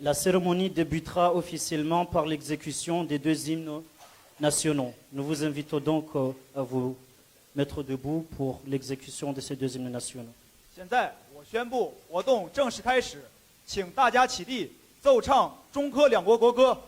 La cérémonie débutera officiellement par l'exécution des deux hymnes nationaux. Nous vous invitons donc à vous mettre debout pour l'exécution de ces deux hymnes nationaux. 现在我宣布活动正式开始，请大家起立，奏唱中科两国国歌。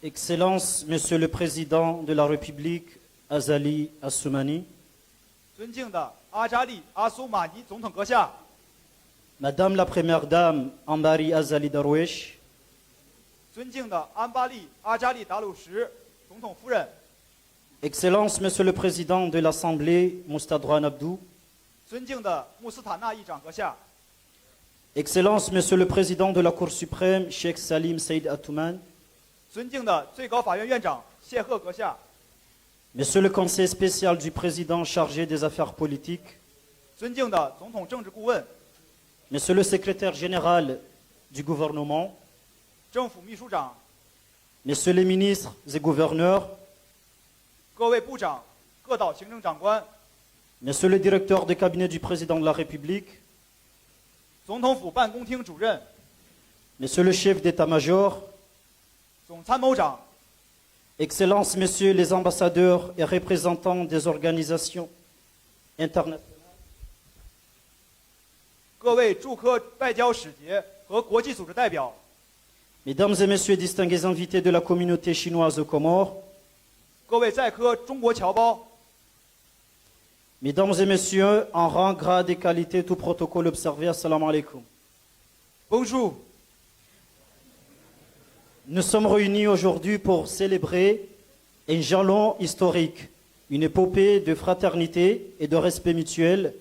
Excellences, Monsieur le Président de la République, Azali Assoumani, 尊敬的阿扎利·阿苏马尼总统阁下， Madame la Première Dame Ambari Azali Darwish, 尊敬的安巴利·阿扎利·达鲁什总统夫人， Excellences, Monsieur le Président de l'Assemblée Moustadrouan Abdou, 尊敬的穆斯塔纳议长阁下， Excellences, Monsieur le Président de la Cour suprême, Sheikh Salim Saïd Atouman, 尊敬的最高法院院长谢赫阁下， Monsieur le Conseil spécial du Président chargé des affaires politiques, 尊敬的总统政治顾问、 Monsieur le Secrétaire général du gouvernement, 政府秘书长、 Messieurs les ministres et gouverneurs, 各位部长、各岛行政长官、 Monsieur le directeur de cabinet du Président de la République, 总统府办公厅主任、 Monsieur le chef d'état-major, 总参谋长、 Excellences, Messieurs les ambassadeurs et représentants des organisations internationales, 各位驻科外交使节和国际组织代表、 Mesdames et Messieurs distingués invités de la communauté chinoise aux Comores, 各位在科中国侨胞、 Mesdames et Messieurs, en rang, grade et qualité, tout protocole observé, assalamu alaikum. Bonjour. Nous sommes réunis aujourd'hui pour célébrer un jalon historique, une épopée de fraternité et de respect mutuel,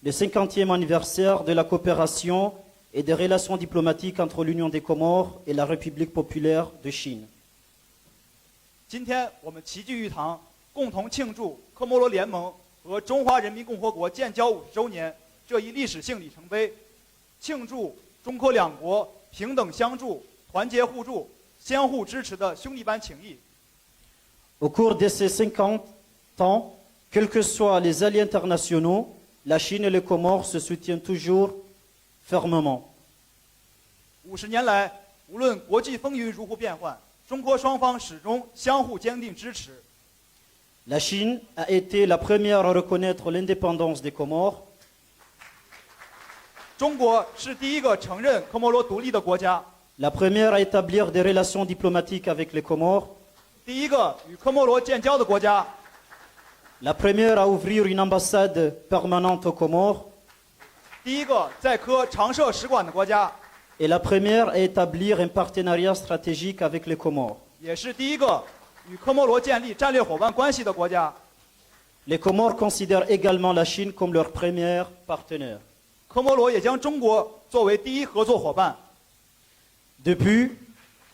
le 50e anniversaire de la coopération et des relations diplomatiques entre l'Union des Comores et la République populaire de Chine. 今天我们齐聚一堂，共同庆祝科摩罗联盟和中华人民共和国建交50周年这一历史性里程碑，庆祝中科两国平等相助、团结互助、相互支持的兄弟般情谊。 Au cours de ces 50 ans, quels que soient les alliés internationaux, la Chine et les Comores se soutiennent toujours fermement. 50年来，无论国际风云如何变幻，中国双方始终相互坚定支持。 La Chine a été la première à reconnaître l'indépendance des Comores. 中国是第一个承认科摩罗独立的国家， La première à établir des relations diplomatiques avec les Comores. 第一个与科摩罗建交的国家， La première à ouvrir une ambassade permanente aux Comores. 第一个在科常设使馆的国家， Et la première à établir un partenariat stratégique avec les Comores. 也是第一个与科摩罗建立战略伙伴关系的国家。 Les Comores considèrent également la Chine comme leur premier partenaire. 科摩罗也将中国作为第一合作伙伴。 Depuis,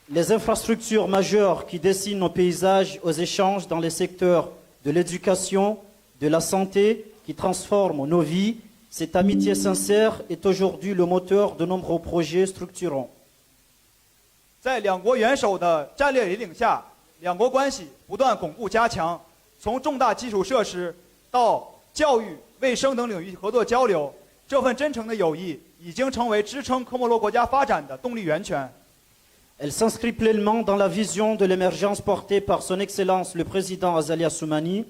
les infrastructures majeures qui dessinent nos paysages aux échanges dans les secteurs de l'éducation, de la santé, qui transforment nos vies, cette amitié sincère est aujourd'hui le moteur de nombreux projets structurants. 在两国元首的战略引领下，两国关系不断巩固加强，从重大基础设施到教育、卫生等领域合作交流，这份真诚的友谊已经成为支撑科摩罗国家发展的动力源泉。 Elle s'inscrit pleinement dans la vision de l'émergence portée par son Excellence le président Azali Assoumani,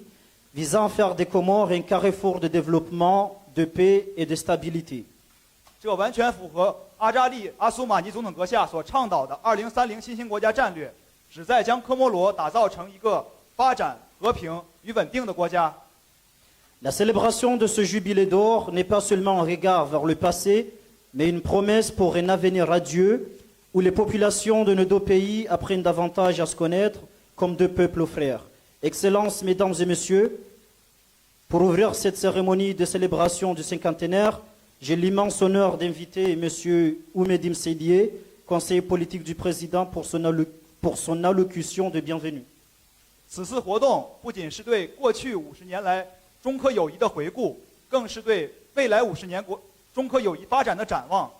visant à faire des Comores un carrefour de développement, de paix et de stabilité. 这完全符合阿扎利·阿苏马尼总统阁下所倡导的2030新兴国家战略，旨在将科摩罗打造成一个发展、和平与稳定的国家。 La célébration de ce jubilé d'or n'est pas seulement un regard vers le passé, mais une promesse pour un avenir radieux où les populations de nos deux pays apprennent davantage à se connaître comme deux peuples frères. Excellences, Mesdames et Messieurs, pour ouvrir cette cérémonie de célébration du cinquantenaire, j'ai l'immense honneur d'inviter M. Oumedim Seydié, conseiller politique du président, pour son allocution de bienvenue. 此次活动不仅是对过去50年来中科友谊的回顾，更是对未来50年中科友谊发展的展望。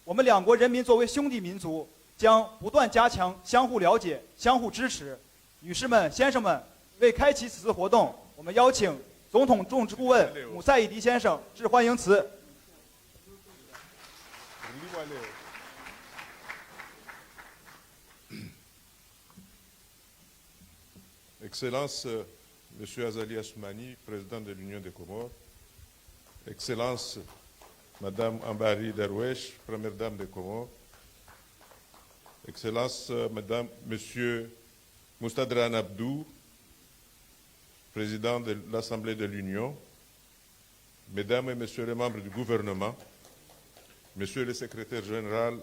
我们两国人民作为兄弟民族，将不断加强相互了解、相互支持。女士们、先生们，为开启此次活动，我们邀请总统政治顾问姆赛义迪先生致欢迎词。 Excellence, Monsieur Azali Assoumani, président de l'Union des Comores, Excellence, Madame Ambari Darwesh, première dame des Comores, Excellence, Madame, Monsieur Moustadran Abdou, président de l'Assemblée de l'Union, Mesdames et Messieurs les membres du gouvernement, Monsieur le secrétaire général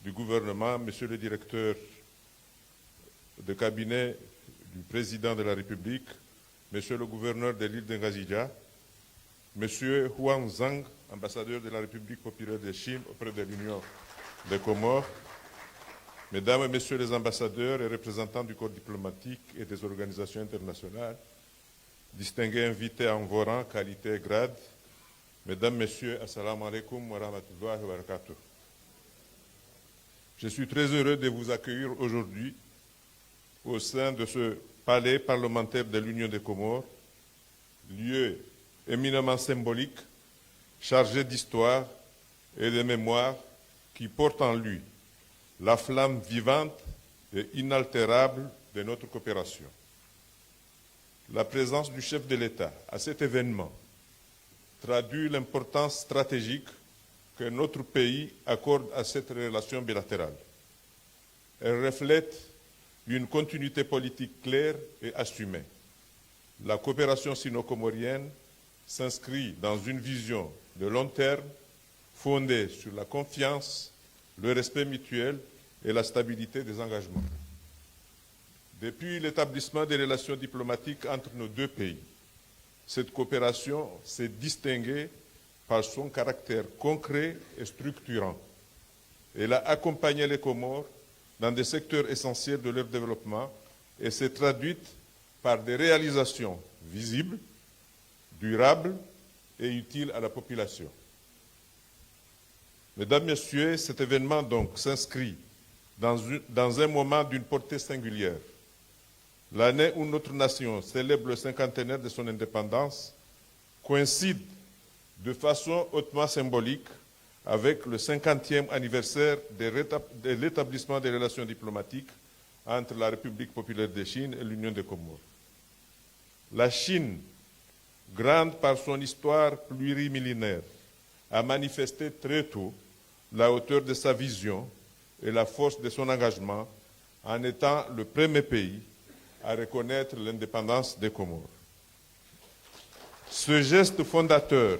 du gouvernement, Monsieur le directeur de cabinet du président de la République, Monsieur le gouverneur de l'île d'Engazija, Monsieur Huang Zhang, ambassadeur de la République populaire de Chine auprès de l'Union des Comores, Mesdames et Messieurs les ambassadeurs et représentants du corps diplomatique et des organisations internationales, distingués invités en vos rangs, qualité et grade, Mesdames, Messieurs, Assalamu alaikum wa rahmatullahi wa barakatuh. Je suis très heureux de vous accueillir aujourd'hui au sein de ce palais parlementaire de l'Union des Comores, lieu éminemment symbolique, chargé d'histoire et de mémoire, qui porte en lui la flamme vivante et inaltérable de notre coopération. La présence du chef de l'État à cet événement traduit l'importance stratégique que notre pays accorde à cette relation bilatérale. Elle reflète une continuité politique claire et assumée. La coopération sino-comorienne s'inscrit dans une vision de long terme fondée sur la confiance, le respect mutuel et la stabilité des engagements. Depuis l'établissement des relations diplomatiques entre nos deux pays, cette coopération s'est distinguée par son caractère concret et structurant. Elle a accompagné les Comores dans des secteurs essentiels de leur développement et s'est traduite par des réalisations visibles, durables et utiles à la population. Mesdames, Messieurs, cet événement donc s'inscrit dans un moment d'une portée singulière. L'année où notre nation célèbre le cinquantenaire de son indépendance coïncide de façon hautement symbolique avec le 50e anniversaire de l'établissement des relations diplomatiques entre la République populaire de Chine et l'Union des Comores. La Chine, grande par son histoire plurimillénaire, a manifesté très tôt la hauteur de sa vision et la force de son engagement en étant le premier pays à reconnaître l'indépendance des Comores. Ce geste fondateur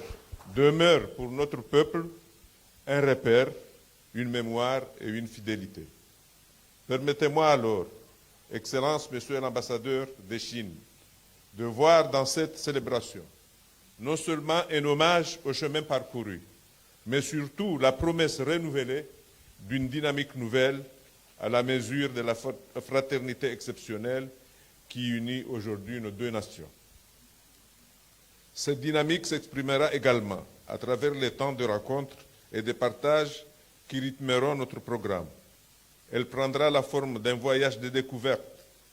demeure pour notre peuple un repère, une mémoire et une fidélité. Permettez-moi alors, Excellence, Monsieur l'ambassadeur de Chine, de voir dans cette célébration non seulement un hommage au chemin parcouru, mais surtout la promesse renouvelée d'une dynamique nouvelle à la mesure de la fraternité exceptionnelle qui unit aujourd'hui nos deux nations. Cette dynamique s'exprimera également à travers les temps de rencontres et de partage qui rythmeront notre programme. Elle prendra la forme d'un voyage de découverte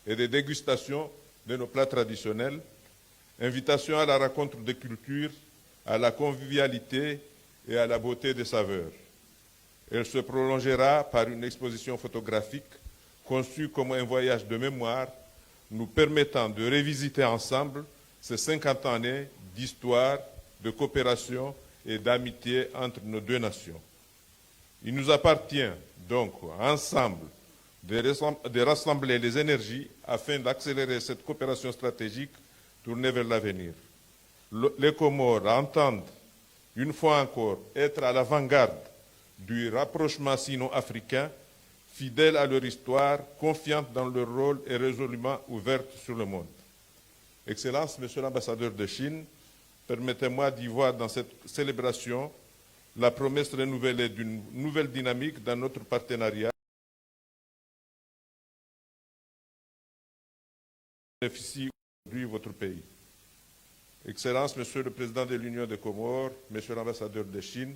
et de dégustation de nos plats traditionnels, invitation à la rencontre des cultures, à la convivialité et à la beauté des saveurs. Elle se prolongera par une exposition photographique conçue comme un voyage de mémoire, nous permettant de revisiter ensemble ces 50 années d'histoire, de coopération et d'amitié entre nos deux nations. Il nous appartient donc ensemble de rassembler les énergies afin d'accélérer cette coopération stratégique tournée vers l'avenir. Les Comores entendent une fois encore être à l'avant-garde du rapprochement sino-africain, fidèles à leur histoire, confiantes dans leur rôle et résolument ouvertes sur le monde. Excellence, Monsieur l'ambassadeur de Chine, permettez-moi d'y voir dans cette célébration la promesse renouvelée d'une nouvelle dynamique dans notre partenariat. Bénéficie aujourd'hui votre pays. Excellence, Monsieur le Président de l'Union des Comores, Monsieur l'ambassadeur de Chine,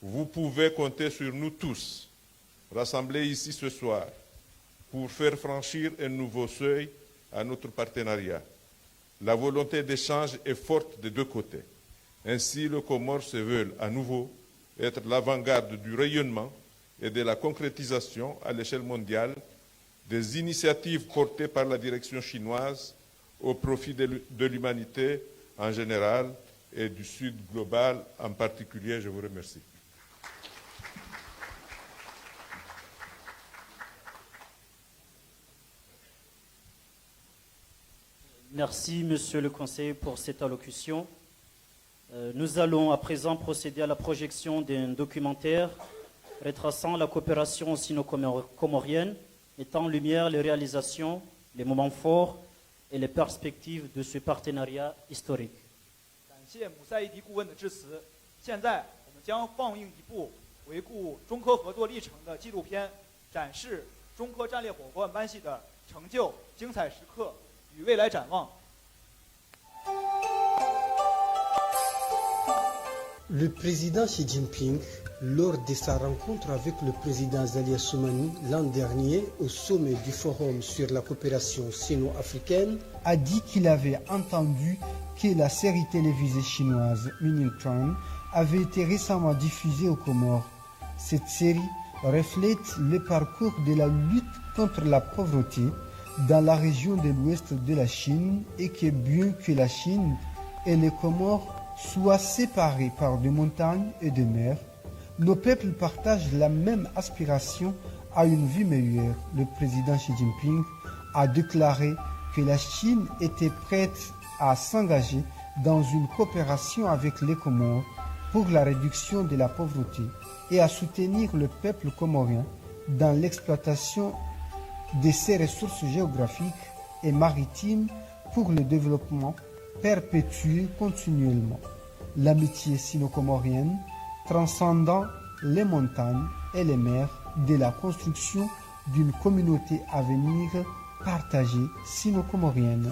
vous pouvez compter sur nous tous, rassemblés ici ce soir, pour faire franchir un nouveau seuil à notre partenariat. La volonté d'échange est forte des deux côtés. Ainsi, les Comores se veulent à nouveau être l'avant-garde du rayonnement et de la concrétisation à l'échelle mondiale des initiatives portées par la direction chinoise au profit de l'humanité en général et du Sud global en particulier. Je vous remercie. Merci, Monsieur le Conseiller, pour cette allocution. Nous allons à présent procéder à la projection d'un documentaire retraçant la coopération sino-comorienne, mettant en lumière les réalisations, les moments forts et les perspectives de ce partenariat historique. 感谢姆赛伊迪顾问的致辞。现在我们将放映一部回顾中科合作历程的纪录片，展示中科战略伙伴关系的成就、精彩时刻与未来展望。 Le président Xi Jinping, lors de sa rencontre avec le président Azali Assoumani l'an dernier au sommet du Forum sur la coopération sino-africaine, a dit qu'il avait entendu que la série télévisée chinoise Minion Crown avait été récemment diffusée aux Comores. Cette série reflète le parcours de la lutte contre la pauvreté dans la région de l'ouest de la Chine et que bien que la Chine et les Comores soient séparés par des montagnes et des mers, nos peuples partagent la même aspiration à une vie meilleure. Le président Xi Jinping a déclaré que la Chine était prête à s'engager dans une coopération avec les Comores pour la réduction de la pauvreté et à soutenir le peuple comorien dans l'exploitation de ses ressources géographiques et maritimes pour le développement perpétuer continuellement l'amitié sino-comorienne transcendant les montagnes et les mers de la construction d'une communauté à venir partagée sino-comorienne.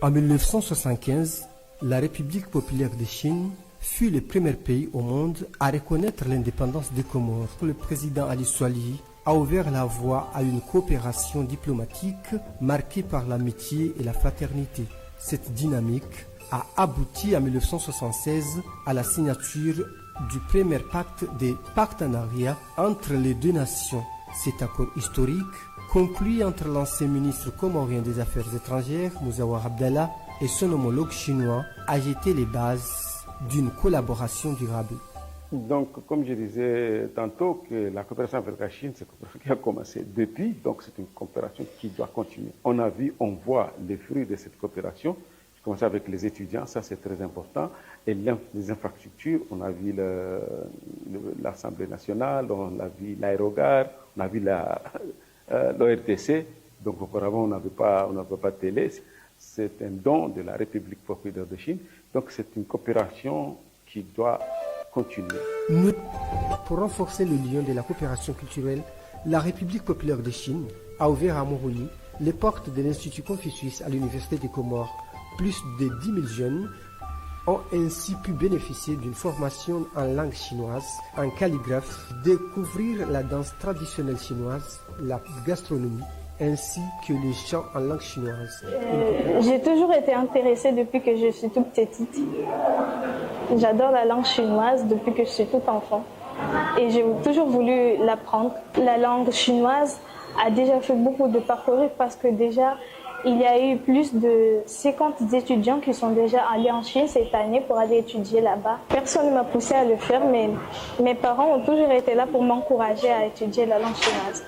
en 1975, la République populaire de Chine fut le premier pays au monde à reconnaître l'indépendance des Comores. Le président Ali Swalihi a ouvert la voie à une coopération diplomatique marquée par l'amitié et la fraternité. Cette dynamique a abouti en 1976 à la signature du premier pacte de partenariat entre les deux nations. Cet accord historique, conclu entre l'ancien ministre comorien des Affaires étrangères, Mouzaouar Abdallah, et son homologue chinois, a jeté les bases d'une collaboration durable. Donc, comme je disais tantôt, que la coopération avec la Chine, c'est une coopération qui a commencé depuis, donc c'est une coopération qui doit continuer. On voit les fruits de cette coopération. Je commence avec les étudiants, ça c'est très important. Et les infrastructures, on a vu l'Assemblée nationale, on a vu l'aérogare, on a vu l'ORTC. Donc auparavant, on n'avait pas de télé. C'est un don de la République populaire de Chine. Donc c'est une coopération qui doit continuer. Pour renforcer le lien de la coopération culturelle, la République populaire de Chine a ouvert à Moroni les portes de l'Institut Confucius à l'Université des Comores. Plus de 10 000 jeunes ont ainsi pu bénéficier d'une formation en langue chinoise, en calligraphe, découvrir la danse traditionnelle chinoise, la gastronomie, ainsi que les chants en langue chinoise. J'ai toujours été intéressée depuis que je suis toute petite. J'adore la langue chinoise depuis que je suis toute enfant et j'ai toujours voulu l'apprendre. La langue chinoise a déjà fait beaucoup de parcours parce que déjà il y a eu plus de 50 étudiants qui sont déjà allés en Chine cette année pour aller étudier là-bas. Personne ne m'a poussé à le faire, mais mes parents ont toujours été là pour m'encourager à étudier la langue chinoise.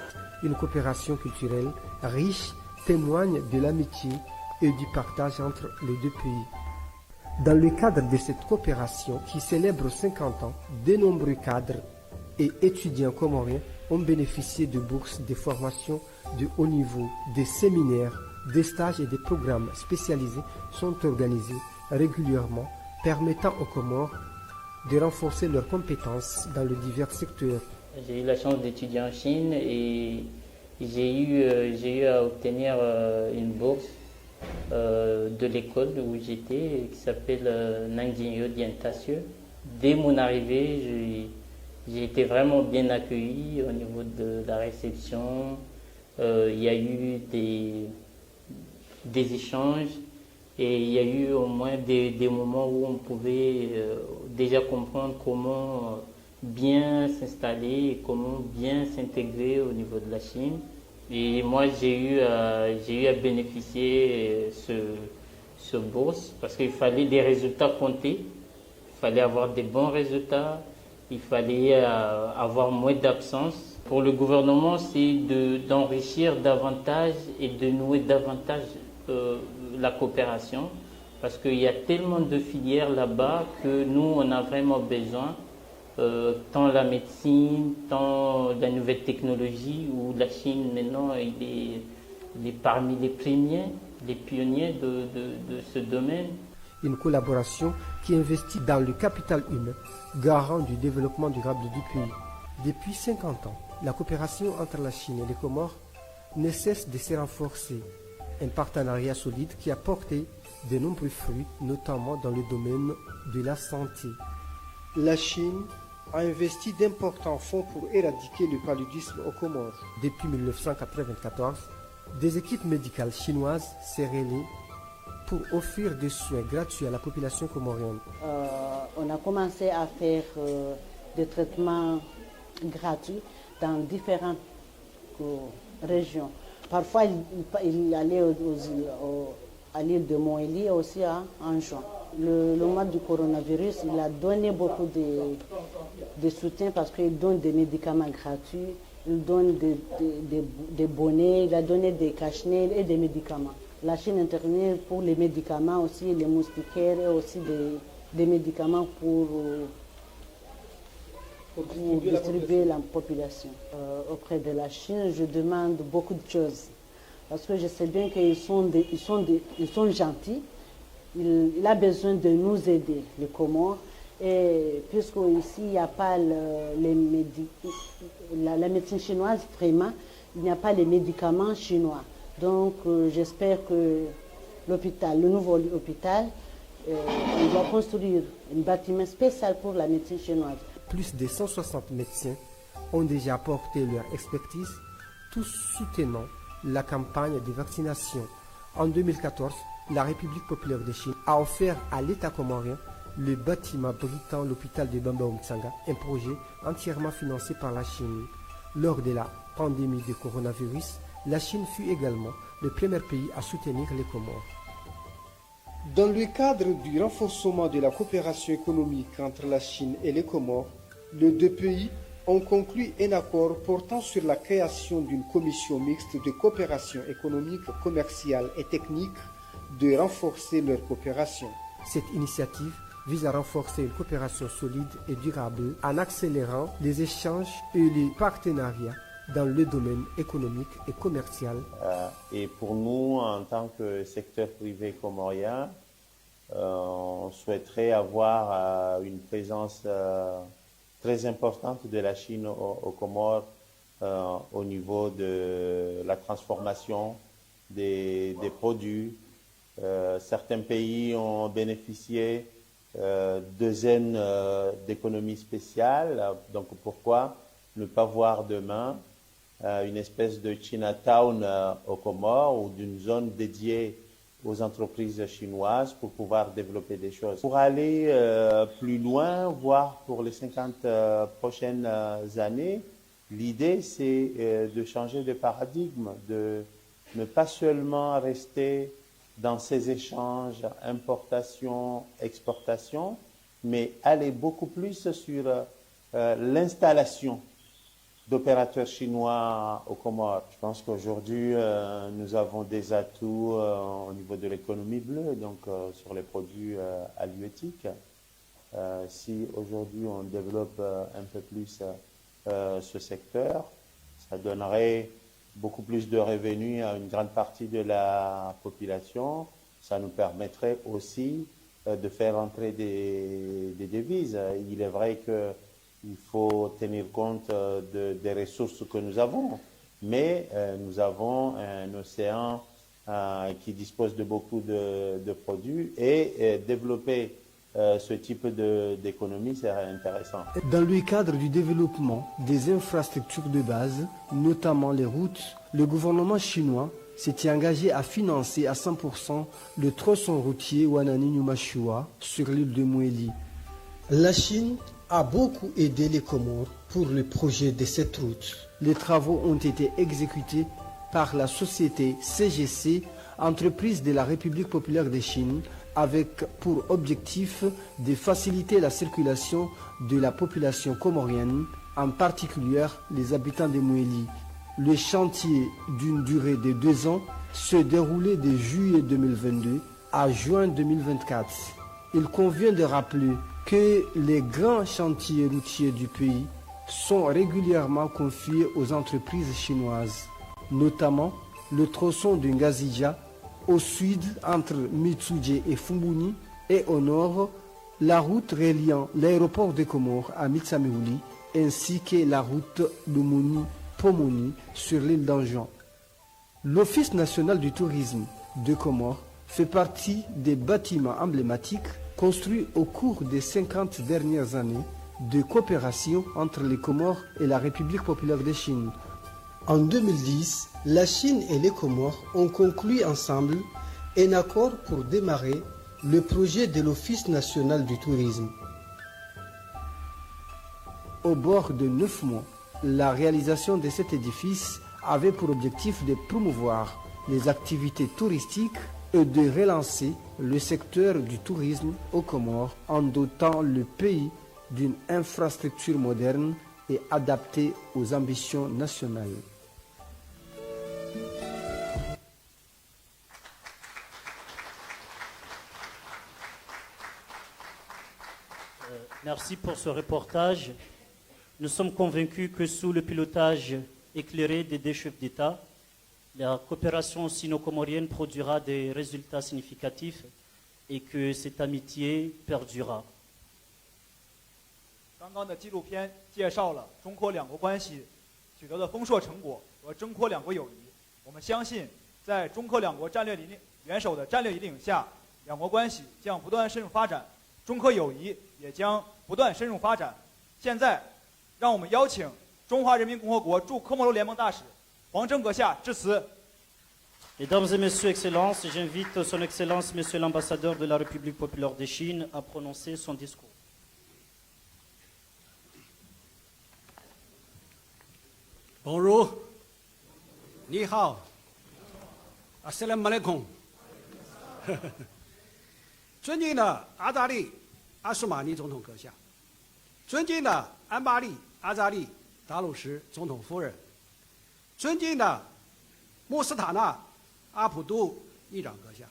Une coopération culturelle riche témoigne de l'amitié et du partage entre les deux pays. Dans le cadre de cette coopération qui célèbre 50 ans, de nombreux cadres et étudiants comoriens ont bénéficié de bourses de formation de haut niveau, des séminaires, des stages et des programmes spécialisés sont organisés régulièrement, permettant aux Comores de renforcer leurs compétences dans les divers secteurs. J'ai eu la chance d'étudier en Chine et j'ai eu à obtenir une bourse de l'école où j'étais, qui s'appelle Nanjing Diantacieux. Dès mon arrivée, j'ai été vraiment bien accueilli au niveau de la réception. Il y a eu des échanges et il y a eu au moins des moments où on pouvait déjà comprendre comment bien s'installer et comment bien s'intégrer au niveau de la Chine. Et moi, j'ai eu à bénéficier ce bourse parce qu'il fallait des résultats comptés, il fallait avoir des bons résultats, il fallait avoir moins d'absence. Pour le gouvernement, c'est d'enrichir davantage et de nouer davantage la coopération parce qu'il y a tellement de filières là-bas que nous, on a vraiment besoin. Tant la médecine, tant la nouvelle technologie, où la Chine maintenant il est parmi les premiers, les pionniers de ce domaine. Une collaboration qui investit dans le capital humain, garant du développement durable du pays. Depuis 50 ans, la coopération entre la Chine et les Comores ne cesse de se renforcer. Un partenariat solide qui a porté de nombreux fruits, notamment dans le domaine de la santé. La Chine a investi d'importants fonds pour éradiquer le paludisme aux Comores. Depuis 1994, des équipes médicales chinoises s'est relayées pour offrir des soins gratuits à la population comorienne. On a commencé à faire des traitements gratuits dans différentes régions. Parfois, il allait à l'île de Moélie aussi en juin. Le mois du coronavirus, il a donné beaucoup de soutien parce qu'il donne des médicaments gratuits, il donne des bonnets, il a donné des cache-nez et des médicaments. La Chine intervient pour les médicaments aussi, les moustiquaires et aussi des médicaments pour distribuer la population. Auprès de la Chine, je demande beaucoup de choses parce que je sais bien qu'ils sont gentils. Il a besoin de nous aider, les Comores, et puisque ici il n'y a pas la médecine chinoise, vraiment, il n'y a pas les médicaments chinois. Donc j'espère que le nouveau hôpital, on doit construire un bâtiment spécial pour la médecine chinoise. Plus de 160 médecins ont déjà apporté leur expertise, tous soutenant la campagne de vaccination. En 2014, la République populaire de Chine a offert à l'État comorien le bâtiment abritant l'hôpital de Bambaoum-Tsanga, un projet entièrement financé par la Chine. Lors de la pandémie de coronavirus, la Chine fut également le premier pays à soutenir les Comores. Dans le cadre du renforcement de la coopération économique entre la Chine et les Comores, les deux pays ont conclu un accord portant sur la création d'une commission mixte de coopération économique, commerciale et technique de renforcer leur coopération. Cette initiative vise à renforcer une coopération solide et durable en accélérant les échanges et les partenariats dans le domaine économique et commercial. Et pour nous, en tant que secteur privé comorien, on souhaiterait avoir une présence très importante de la Chine aux Comores au niveau de la transformation des produits. Certains pays ont bénéficié de zones d'économie spéciale, donc pourquoi ne pas voir demain une espèce de Chinatown aux Comores ou d'une zone dédiée aux entreprises chinoises pour pouvoir développer des choses. Pour aller plus loin, voire pour les 50 prochaines années, l'idée c'est de changer de paradigme, de ne pas seulement rester dans ces échanges, importation, exportation, mais aller beaucoup plus sur l'installation d'opérateurs chinois aux Comores. Je pense qu'aujourd'hui, nous avons des atouts au niveau de l'économie bleue, donc sur les produits halieutiques. Si aujourd'hui on développe un peu plus ce secteur, ça donnerait beaucoup plus de revenus à une grande partie de la population. Ça nous permettrait aussi de faire entrer des devises. Il est vrai qu'il faut tenir compte des ressources que nous avons, mais nous avons un océan qui dispose de beaucoup de produits et développer ce type d'économie, c'est intéressant. Dans le cadre du développement des infrastructures de base, notamment les routes, le gouvernement chinois s'était engagé à financer à 100% le tronçon routier Wanani-Numashua sur l'île de Mouéli. La Chine a beaucoup aidé les Comores pour le projet de cette route. Les travaux ont été exécutés par la société CGC, entreprise de la République populaire de Chine, avec pour objectif de faciliter la circulation de la population comorienne, en particulier les habitants de Mouéli. Le chantier d'une durée de 2 ans se déroulait de juillet 2022 à juin 2024. Il convient de rappeler que les grands chantiers routiers du pays sont régulièrement confiés aux entreprises chinoises, notamment le tronçon de Ngazija au sud entre Mitsuje et Fumbuni, et au nord la route reliant l'aéroport de Comores à Mitsameouli, ainsi que la route Lumuni-Pomoni sur l'île d'Anjouan. L'Office national du tourisme de Comores fait partie des bâtiments emblématiques construits au cours des 50 dernières années de coopération entre les Comores et la République populaire de Chine. En 2010, la Chine et les Comores ont conclu ensemble un accord pour démarrer le projet de l'Office national du tourisme. Au bord de 9 mois, la réalisation de cet édifice avait pour objectif de promouvoir les activités touristiques et de relancer le secteur du tourisme aux Comores en dotant le pays d'une infrastructure moderne et adaptée aux ambitions nationales. Merci pour ce reportage. Nous sommes convaincus que sous le pilotage éclairé des deux chefs d'État, la coopération sino-comorienne produira des résultats significatifs et que cette amitié perdurera. 刚刚的纪录片介绍了中科两国关系取得的丰硕成果和中科两国友谊。我们相信，在中科两国战略元首的战略引领下，两国关系将不断深入发展，中科友谊也将不断深入发展。现在，让我们邀请中华人民共和国驻科摩罗联盟大使黄正阁下致辞。Mesdames et Messieurs, Excellences, j'invite Son Excellence, Monsieur l'ambassadeur de la République populaire de Chine, à prononcer son discours. Bonjour, ni hao, assalamu alaikum。尊敬的阿扎利·阿苏马尼总统阁下，尊敬的安巴利·阿扎利·达鲁什总统夫人，尊敬的穆斯塔纳·阿普杜议长阁下，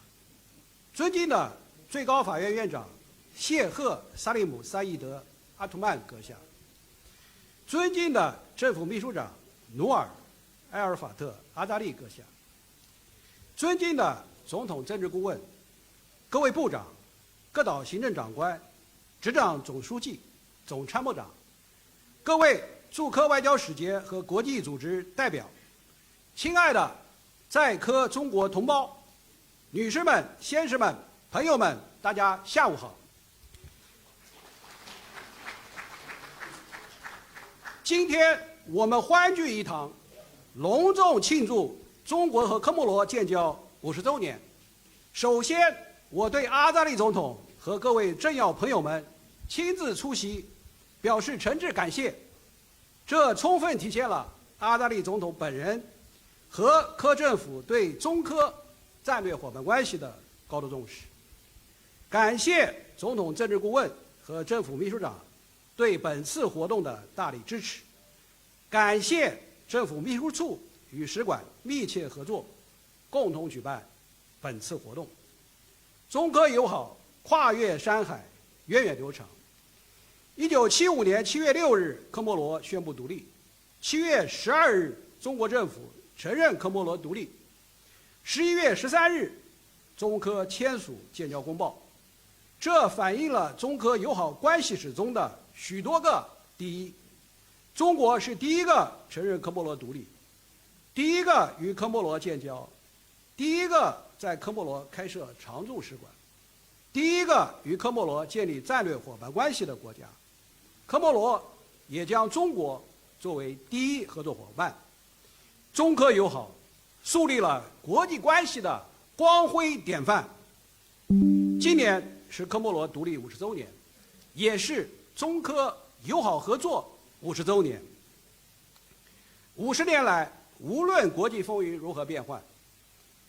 尊敬的最高法院院长谢赫·萨利姆·萨义德·阿图曼阁下，尊敬的政府秘书长努尔·埃尔法特·阿扎利阁下，尊敬的总统政治顾问、各位部长、各岛行政长官、执掌总书记、总参谋长，各位驻科外交使节和国际组织代表，亲爱的在科中国同胞，女士们、先生们、朋友们，大家下午好。今天我们欢聚一堂，隆重庆祝中国和科莫罗建交50周年。首先，我对阿扎利总统和各位政要朋友们亲自出席，表示诚挚感谢。这充分体现了阿扎利总统本人和科政府对中科战略伙伴关系的高度重视。感谢总统政治顾问和政府秘书长对本次活动的大力支持。感谢政府秘书处与使馆密切合作，共同举办本次活动。中科友好跨越山海，源远流长。1975年7月6日，科莫罗宣布独立；7月12日，中国政府承认科莫罗独立；11月13日，中科签署建交公报。这反映了中科友好关系史中的许多个第一。中国是第一个承认科莫罗独立，第一个与科莫罗建交，第一个在科莫罗开设常驻使馆，第一个与科莫罗建立战略伙伴关系的国家。科莫罗也将中国作为第一合作伙伴。中科友好树立了国际关系的光辉典范。今年是科莫罗独立50周年，也是中科友好合作50周年。50年来，无论国际风云如何变幻，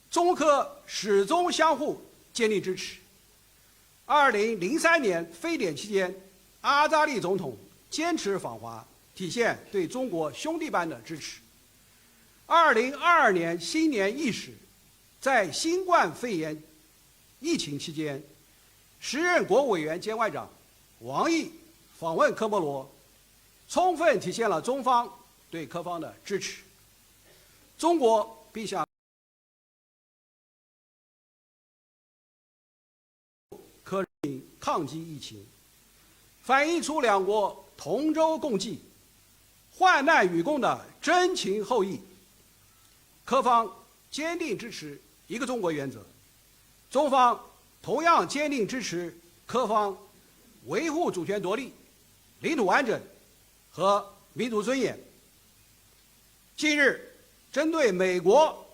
中科始终相互坚定支持。2003年非典期间，阿扎利总统坚持访华，体现对中国兄弟般的支持。2022年新年伊始，在新冠肺炎疫情期间，时任国务委员兼外长王毅访问科莫罗，充分体现了中方对科方的支持。中国必向科人民抗击疫情，反映出两国同舟共济、患难与共的真情厚谊。科方坚定支持一个中国原则，中方同样坚定支持科方维护主权独立、领土完整和民族尊严。近日，针对美国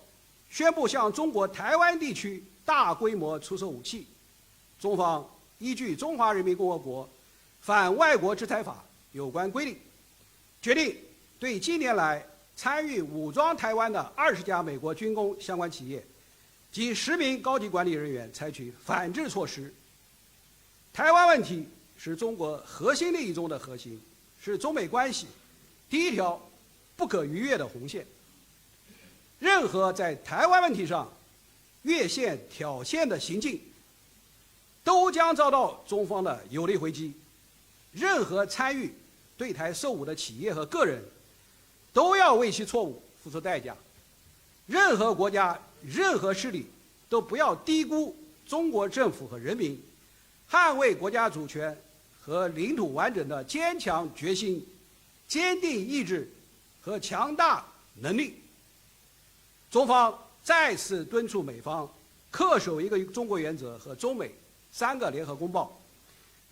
宣布向中国台湾地区大规模出售武器，中方依据《中华人民共和国反外国制裁法》有关规定，决定对近年来参与武装台湾的20家美国军工相关企业及10名高级管理人员采取反制措施。台湾问题是中国核心利益中的核心，是中美关系第一条不可逾越的红线。任何在台湾问题上越线挑衅的行径，都将遭到中方的有力回击。任何参与对台售武的企业和个人，都要为其错误付出代价。任何国家、任何势力都不要低估中国政府和人民捍卫国家主权和领土完整的坚强决心、坚定意志和强大能力。中方再次敦促美方恪守一个中国原则和中美3个联合公报，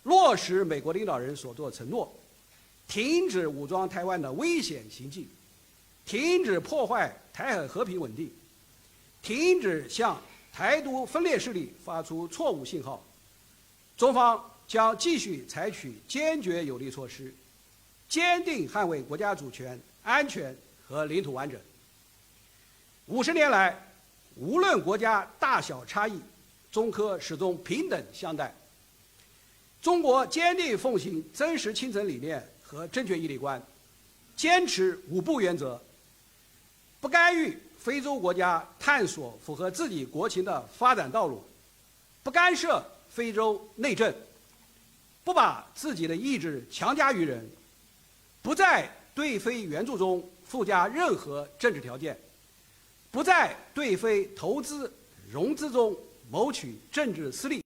落实美国领导人所作承诺，停止武装台湾的危险行径，停止破坏台海和平稳定，停止向台独分裂势力发出错误信号，中方将继续采取坚决有力措施，坚定捍卫国家主权、安全和领土完整。50年来，无论国家大小差异，中科始终平等相待。中国坚定奉行真实亲诚理念和正确义理观，坚持5不原则，不干预非洲国家探索符合自己国情的发展道路，不干涉非洲内政，不把自己的意志强加于人，不在对非援助中附加任何政治条件，不在对非投资融资中谋取政治私利，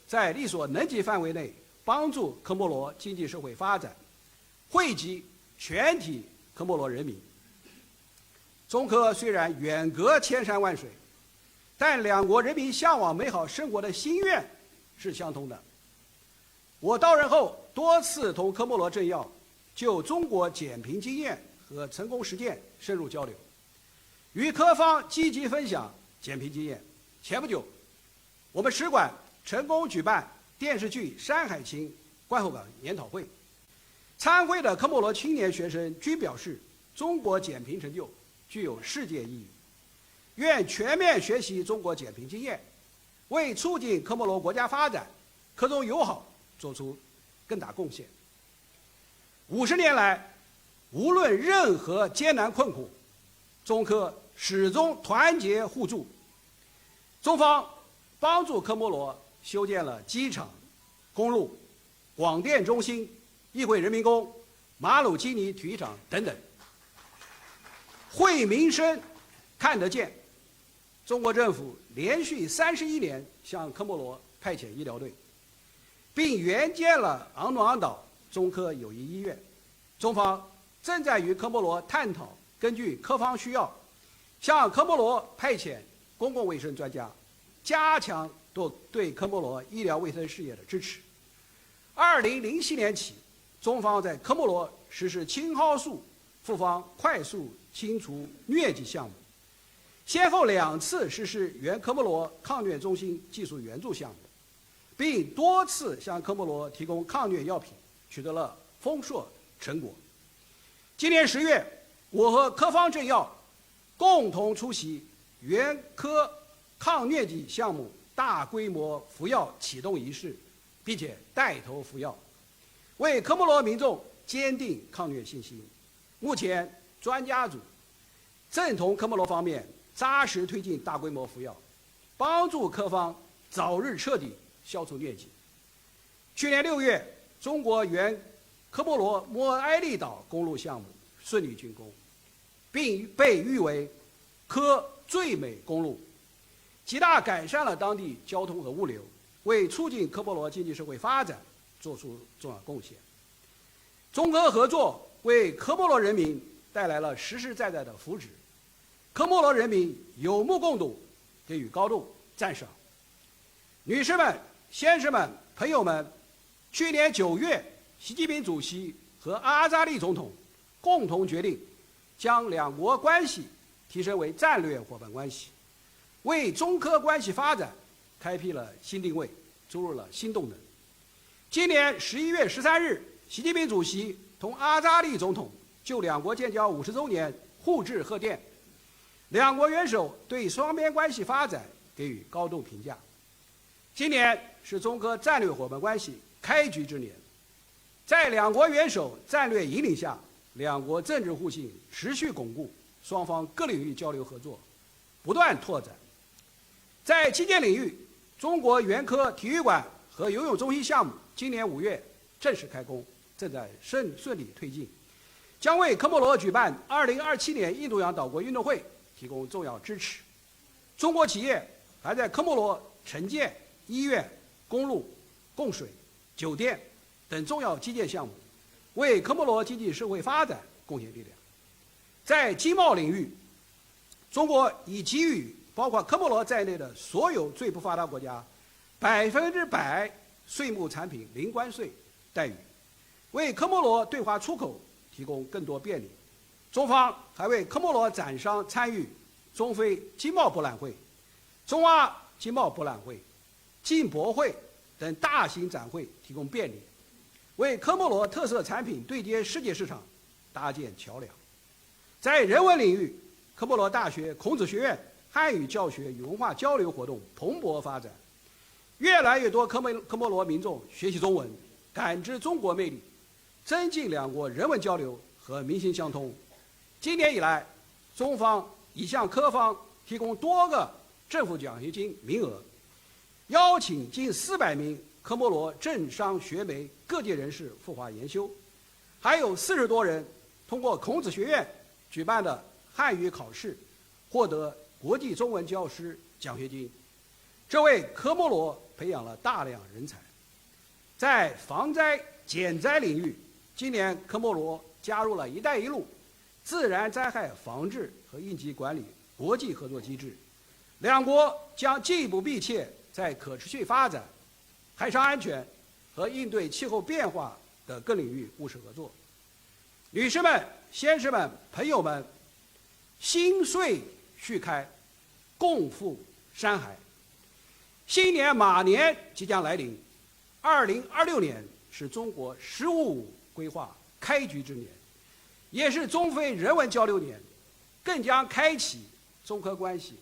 在力所能及范围内帮助科莫罗经济社会发展，惠及全体科莫罗人民。中科虽然远隔千山万水，但两国人民向往美好生活的心愿是相通的。我到任后多次同科莫罗政要就中国减贫经验和成功实践深入交流，与科方积极分享减贫经验。前不久，我们使馆成功举办电视剧《山海情》观后感研讨会，参会的科莫罗青年学生均表示，中国减贫成就具有世界意义，愿全面学习中国减贫经验，为促进科莫罗国家发展、科中友好做出更大贡献。50年来，无论任何艰难困苦，中科始终团结互助。中方帮助科莫罗修建了机场、公路、广电中心、议会人民宫、马鲁基尼体育场等等。惠民生看得见，中国政府连续31年向科莫罗派遣医疗队，并援建了昂努昂岛中科友谊医院。中方正在与科莫罗探讨，根据科方需要，向科莫罗派遣公共卫生专家，加强对科莫罗医疗卫生事业的支持。2007年起，中方在科莫罗实施青蒿素复方快速清除疟疾项目，先后2次实施原科莫罗抗疟中心技术援助项目，并多次向科莫罗提供抗疟药品，取得了丰硕成果。今年10月，我和科方政要共同出席原科抗疟疾项目大规模服药启动仪式，并且带头服药，为科莫罗民众坚定抗疟信心。目前，专家组正同科莫罗方面扎实推进大规模服药，帮助科方早日彻底消除疟疾。去年6月，中国原科莫罗莫埃利岛公路项目顺利竣工，并被誉为科最美公路，极大改善了当地交通和物流，为促进科莫罗经济社会发展做出重要贡献。中科合作为科莫罗人民带来了实实在在的福祉，科莫罗人民有目共睹，给予高度赞赏。女士们、先生们、朋友们，去年9月，习近平主席和阿扎利总统共同决定，将两国关系提升为战略伙伴关系，为中科关系发展开辟了新定位，注入了新动能。今年11月13日，习近平主席同阿扎利总统就两国建交50周年互致贺电，两国元首对双边关系发展给予高度评价。今年是中科战略伙伴关系开局之年，在两国元首战略引领下，两国政治互信持续巩固，双方各领域交流合作不断拓展。在基建领域，中国原科体育馆和游泳中心项目今年5月正式开工，正在顺利推进，将为科莫罗举办2027年印度洋岛国运动会提供重要支持。中国企业还在科莫罗承建医院、公路、供水、酒店等重要基建项目，为科莫罗经济社会发展贡献力量。在经贸领域，中国已给予包括科莫罗在内的所有最不发达国家100%税目产品零关税待遇，为科莫罗对华出口提供更多便利。中方还为科莫罗展商参与中非经贸博览会、中阿经贸博览会、进博会等大型展会提供便利，为科莫罗特色产品对接世界市场搭建桥梁。在人文领域，科莫罗大学孔子学院汉语教学与文化交流活动蓬勃发展，越来越多科莫罗民众学习中文，感知中国魅力，增进两国人文交流和民心相通。今年以来，中方已向科方提供多个政府奖学金名额，邀请近400名科莫罗政商学媒各界人士赴华研修，还有40多人通过孔子学院举办的汉语考试获得国际中文教师奖学金，这为科莫罗培养了大量人才。在防灾减灾领域，今年科莫罗加入了“一带一路”自然灾害防治和应急管理国际合作机制，两国将进一步密切在可持续发展、海上安全和应对气候变化等各领域务实合作。女士们、先生们、朋友们，新岁续开，共赴山海。新年马年即将来临，2026年是中国“十五五”规划开局之年，也是中非人文交流年，更将开启中科关系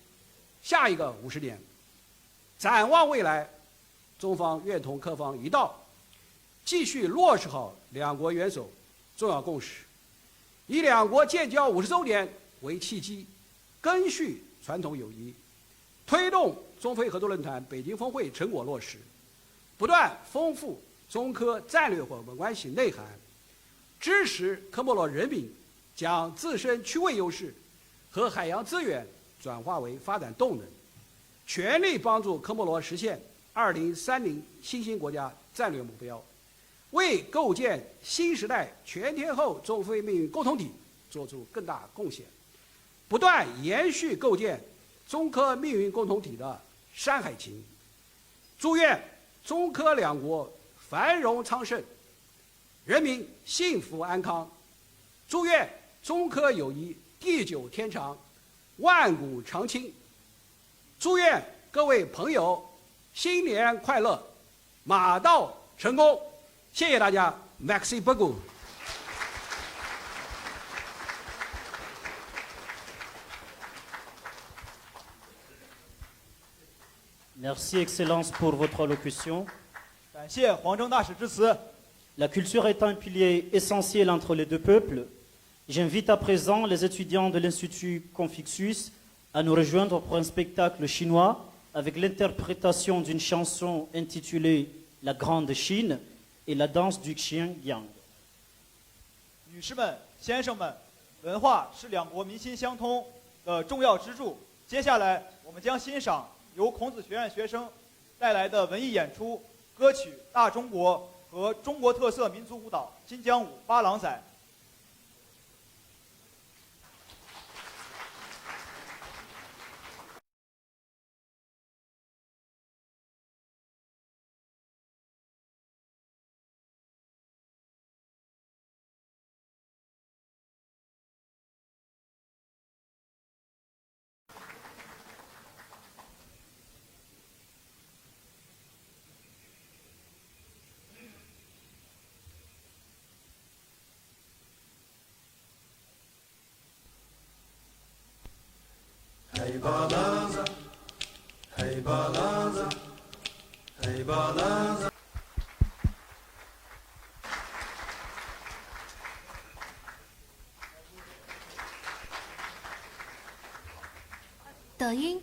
下一个50年。展望未来，中方愿同科方一道，继续落实好两国元首重要共识，以两国建交50周年为契机，赓续传统友谊，推动中非合作论坛北京峰会成果落实，不断丰富中科战略伙伴关系内涵，支持科莫罗人民将自身区位优势和海洋资源转化为发展动能，全力帮助科莫罗实现2030新兴国家战略目标，为构建新时代全天候中非命运共同体做出更大贡献，不断延续构建中科命运共同体的山海情。祝愿中科两国繁荣昌盛，人民幸福安康。祝愿中科友谊地久天长，万古长青。祝愿各位朋友新年快乐，马到成功。谢谢大家 ，Merci beaucoup。Merci, Excellence, pour votre allocution. 感谢黄征大使致辞。 La culture est un pilier essentiel entre les deux peuples. J'invite à présent les étudiants de l'Institut Confucius à nous rejoindre pour un spectacle chinois avec l'interprétation d'une chanson intitulée La Grande Chine et la danse du Xinjiang. 女士们、先生们，文化是两国民心相通的重要支柱。接下来，我们将欣赏由孔子学院学生带来的文艺演出，歌曲《大中国》和中国特色民族舞蹈金江舞八郎仔。Hey balanza, hey balanza, hey balanza. 抖音。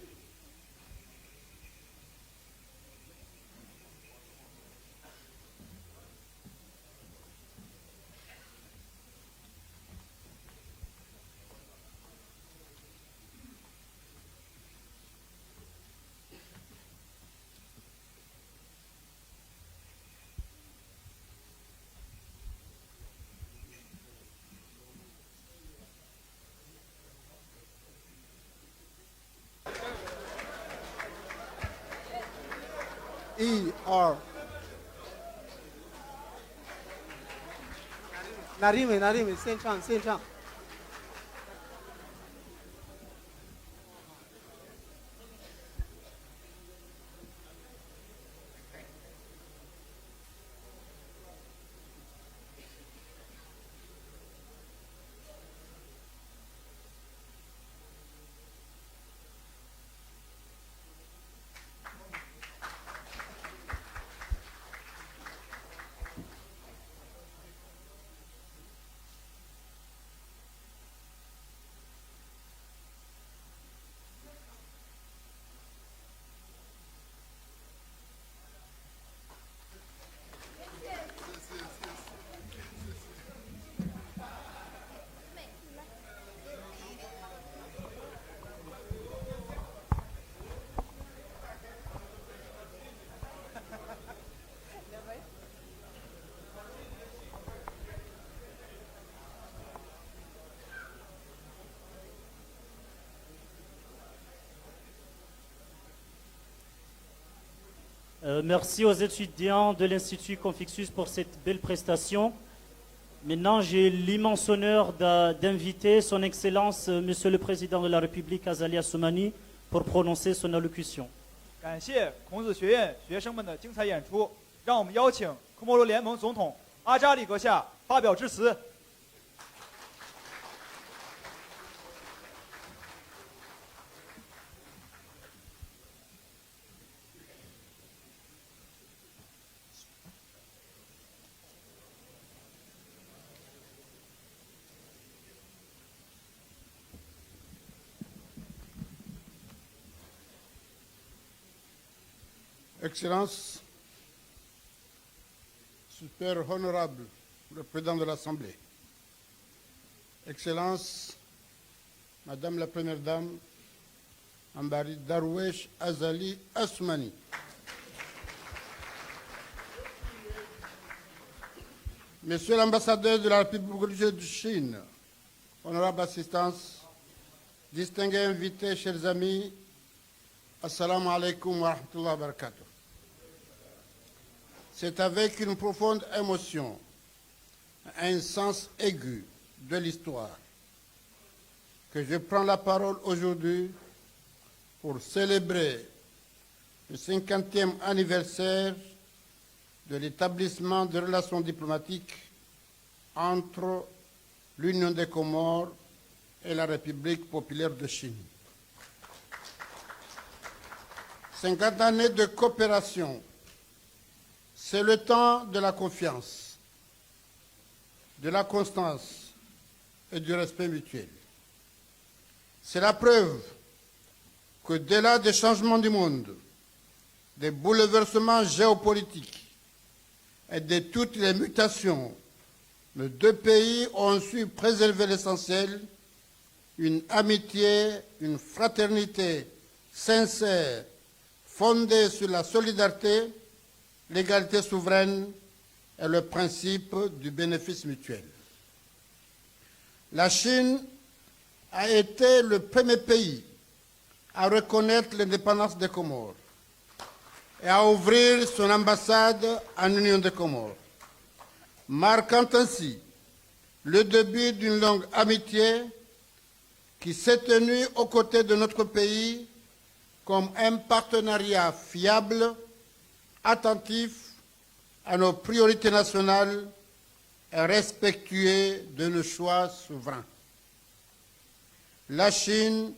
1、2。拿里面，现场。Merci aux étudiants de l'Institut Confucius pour cette belle prestation. Maintenant, j'ai l'immense honneur d'inviter Son Excellence, Monsieur le Président de la République, Azali Assoumani, pour prononcer son allocution. 感谢孔子学院学生们的精彩演出，让我们邀请科摩罗联盟总统阿扎里阁下发表致辞。 Excellences, super honorable le président de l'Assemblée, Excellences, Madame la Première Dame, Ambari Darwesh Azali Assoumani, Monsieur l'ambassadeur de la République de Chine, honorable assistance, distingués invités, chers amis, Assalamu alaikum wa rahmatullahi wa barakatuh. C'est avec une profonde émotion, un sens aigu de l'histoire, que je prends la parole aujourd'hui pour célébrer le 50e anniversaire de l'établissement de relations diplomatiques entre l'Union des Comores et la République populaire de Chine. 50 années de coopération, c'est le temps de la confiance, de la constance et du respect mutuel. C'est la preuve que dès-delà des changements du monde, des bouleversements géopolitiques et de toutes les mutations, nos deux pays ont su préserver l'essentiel, une amitié, une fraternité sincère, fondée sur la solidarité, l'égalité souveraine et le principe du bénéfice mutuel. La Chine a été le premier pays à reconnaître l'indépendance des Comores et à ouvrir son ambassade en Union des Comores, marquant ainsi le début d'une longue amitié qui s'est tenue aux côtés de notre pays comme un partenariat fiable, attentif à nos priorités nationales et respectueux de nos choix souverains. La Chine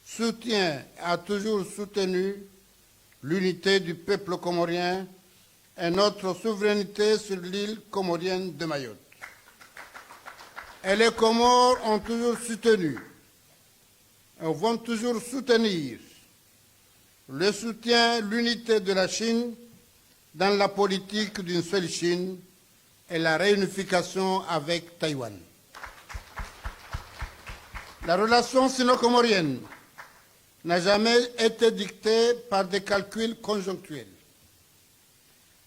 soutient et a toujours soutenu l'unité du peuple comorien et notre souveraineté sur l'île comorienne de Mayotte. Et les Comores ont toujours soutenu et vont toujours soutenir le soutien, l'unité de la Chine dans la politique d'une seule Chine et la réunification avec Taïwan. La relation sino-comorienne n'a jamais été dictée par des calculs conjonctuels,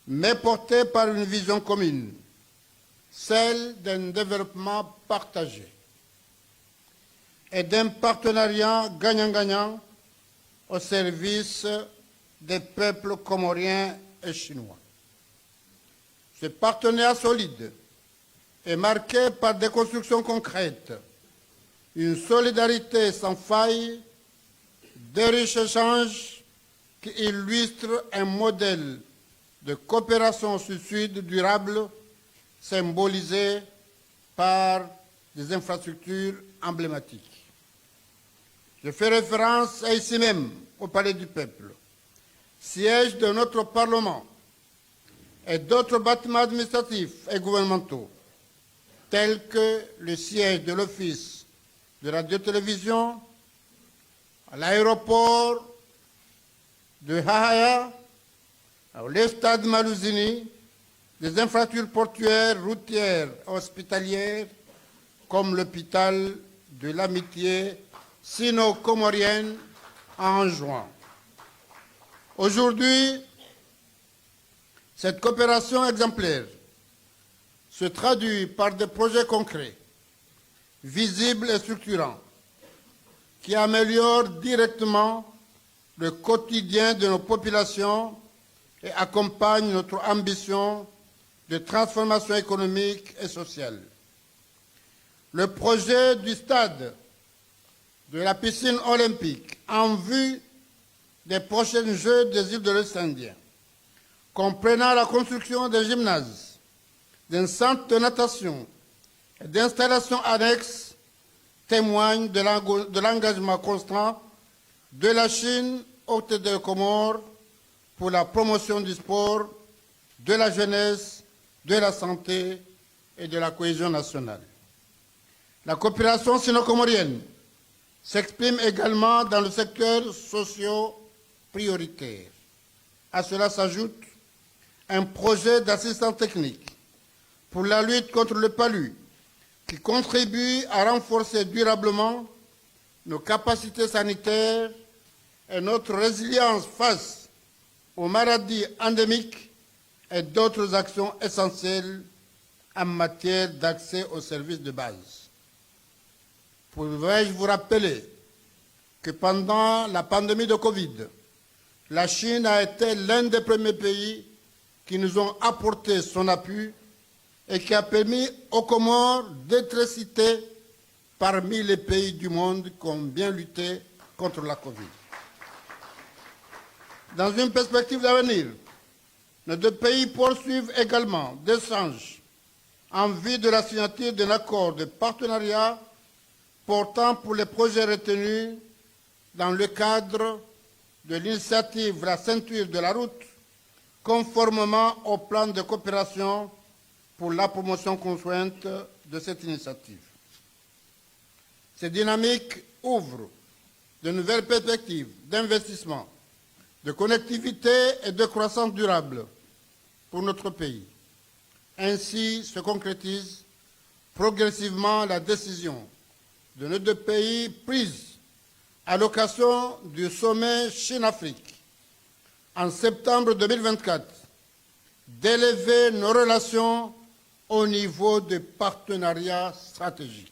mais portée par une vision commune, celle d'un développement partagé et d'un partenariat gagnant-gagnant au service des peuples comoriens et chinois. Ce partenariat solide est marquée par des constructions concrètes, une solidarité sans faille, des riches échanges qui illustrent un modèle de coopération sud-sud durable symbolisé par des infrastructures emblématiques. Je fais référence ici même au Palais du Peuple, siège de notre Parlement, et d'autres bâtiments administratifs et gouvernementaux, tels que le siège de l'Office de radio-télévision, l'aéroport de Hahaya, le stade Malouzini, des infrastructures portuaires, routières, hospitalières, comme l'hôpital de l'amitié sino-comorienne en juin. Aujourd'hui, cette coopération exemplaire se traduit par des projets concrets, visibles et structurants, qui améliorent directement le quotidien de nos populations et accompagnent notre ambition de transformation économique et sociale. Le projet du stade de la piscine olympique en vue des prochains Jeux des îles de l'Océan Indien, comprenant la construction d'un gymnase, d'un centre de natation et d'installations annexes, témoigne de l'engagement constant de la Chine aux Côtes des Comores pour la promotion du sport, de la jeunesse, de la santé et de la cohésion nationale. La coopération sino-comorienne s'exprime également dans le secteur socio-prioritaire. À cela s'ajoute un projet d'assistance technique pour la lutte contre le palu qui contribue à renforcer durablement nos capacités sanitaires et notre résilience face aux maladies endémiques et d'autres actions essentielles en matière d'accès aux services de base. Pourrais-je vous rappeler que pendant la pandémie de Covid, la Chine a été l'un des premiers pays qui nous ont apporté son appui et qui a permis aux Comores d'être cités parmi les pays du monde qui ont bien lutté contre la Covid. Dans une perspective d'avenir, nos deux pays poursuivent également des échanges en vue de la signature d'un accord de partenariat portant pour les projets retenus dans le cadre de l'initiative La ceinture de la route, conformément au plan de coopération pour la promotion conjointe de cette initiative. Ces dynamiques ouvrent de nouvelles perspectives d'investissement, de connectivité et de croissance durable pour notre pays. Ainsi se concrétise progressivement la décision de nos deux pays prise à l'occasion du sommet Chine-Afrique en septembre 2024 d'élever nos relations au niveau de partenariats stratégiques,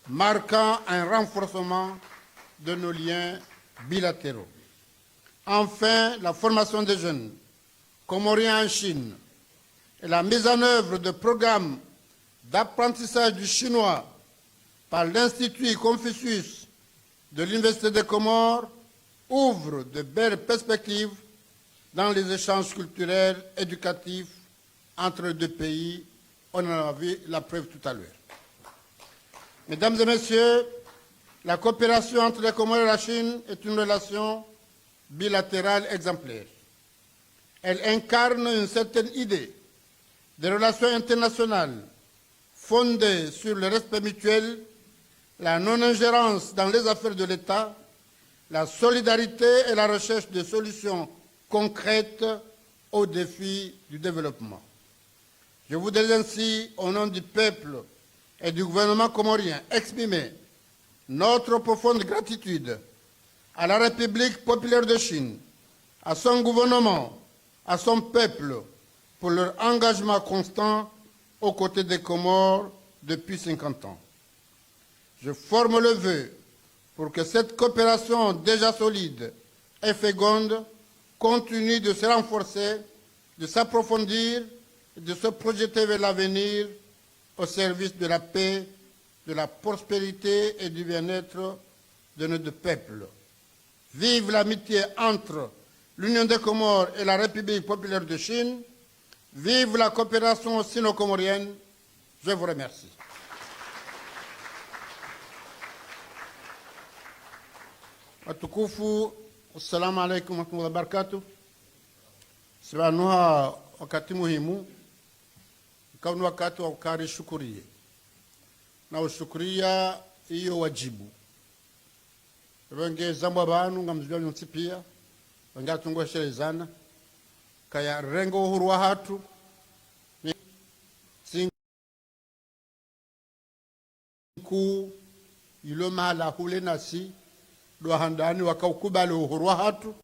marquant un renforcement de nos liens bilatéraux. Enfin, la formation des jeunes comoriens en Chine et la mise en œuvre de programmes d'apprentissage du chinois par l'Institut Confucius de l'Université des Comores ouvrent de belles perspectives dans les échanges culturels, éducatifs entre les deux pays. On en a vu la preuve tout à l'heure. Mesdames et messieurs, la coopération entre les Comores et la Chine est une relation bilatérale exemplaire. Elle incarne une certaine idée des relations internationales fondées sur le respect mutuel, la non-ingérence dans les affaires de l'État, la solidarité et la recherche de solutions concrètes aux défis du développement. Je voudrais ainsi, au nom du peuple et du gouvernement comorien, exprimer notre profonde gratitude à la République populaire de Chine, à son gouvernement, à son peuple, pour leur engagement constant aux côtés des Comores depuis 50 ans. Je forme le vœu pour que cette coopération déjà solide et féconde continue de se renforcer, de s'approfondir et de se projeter vers l'avenir au service de la paix, de la prospérité et du bien-être de nos deux peuples. Vive l'amitié entre l'Union des Comores et la République populaire de Chine. Vive la coopération sino-comorienne. Je vous remercie. Watukufu, assalamu alaikum warahmatullahi wabarakatuh. Sibanuha wakati muhimu, ikawa ni wakati wa kukari shukurie. Na ushukuria iyo wajibu. Wenge zambo abantu ngamzibya nyonsi pia, wenge atungosherezana, kaya rengo uhuru wa hatu, sinku ilo mahala hule nasi, dohandani wakaukubali uhuru wa hatu.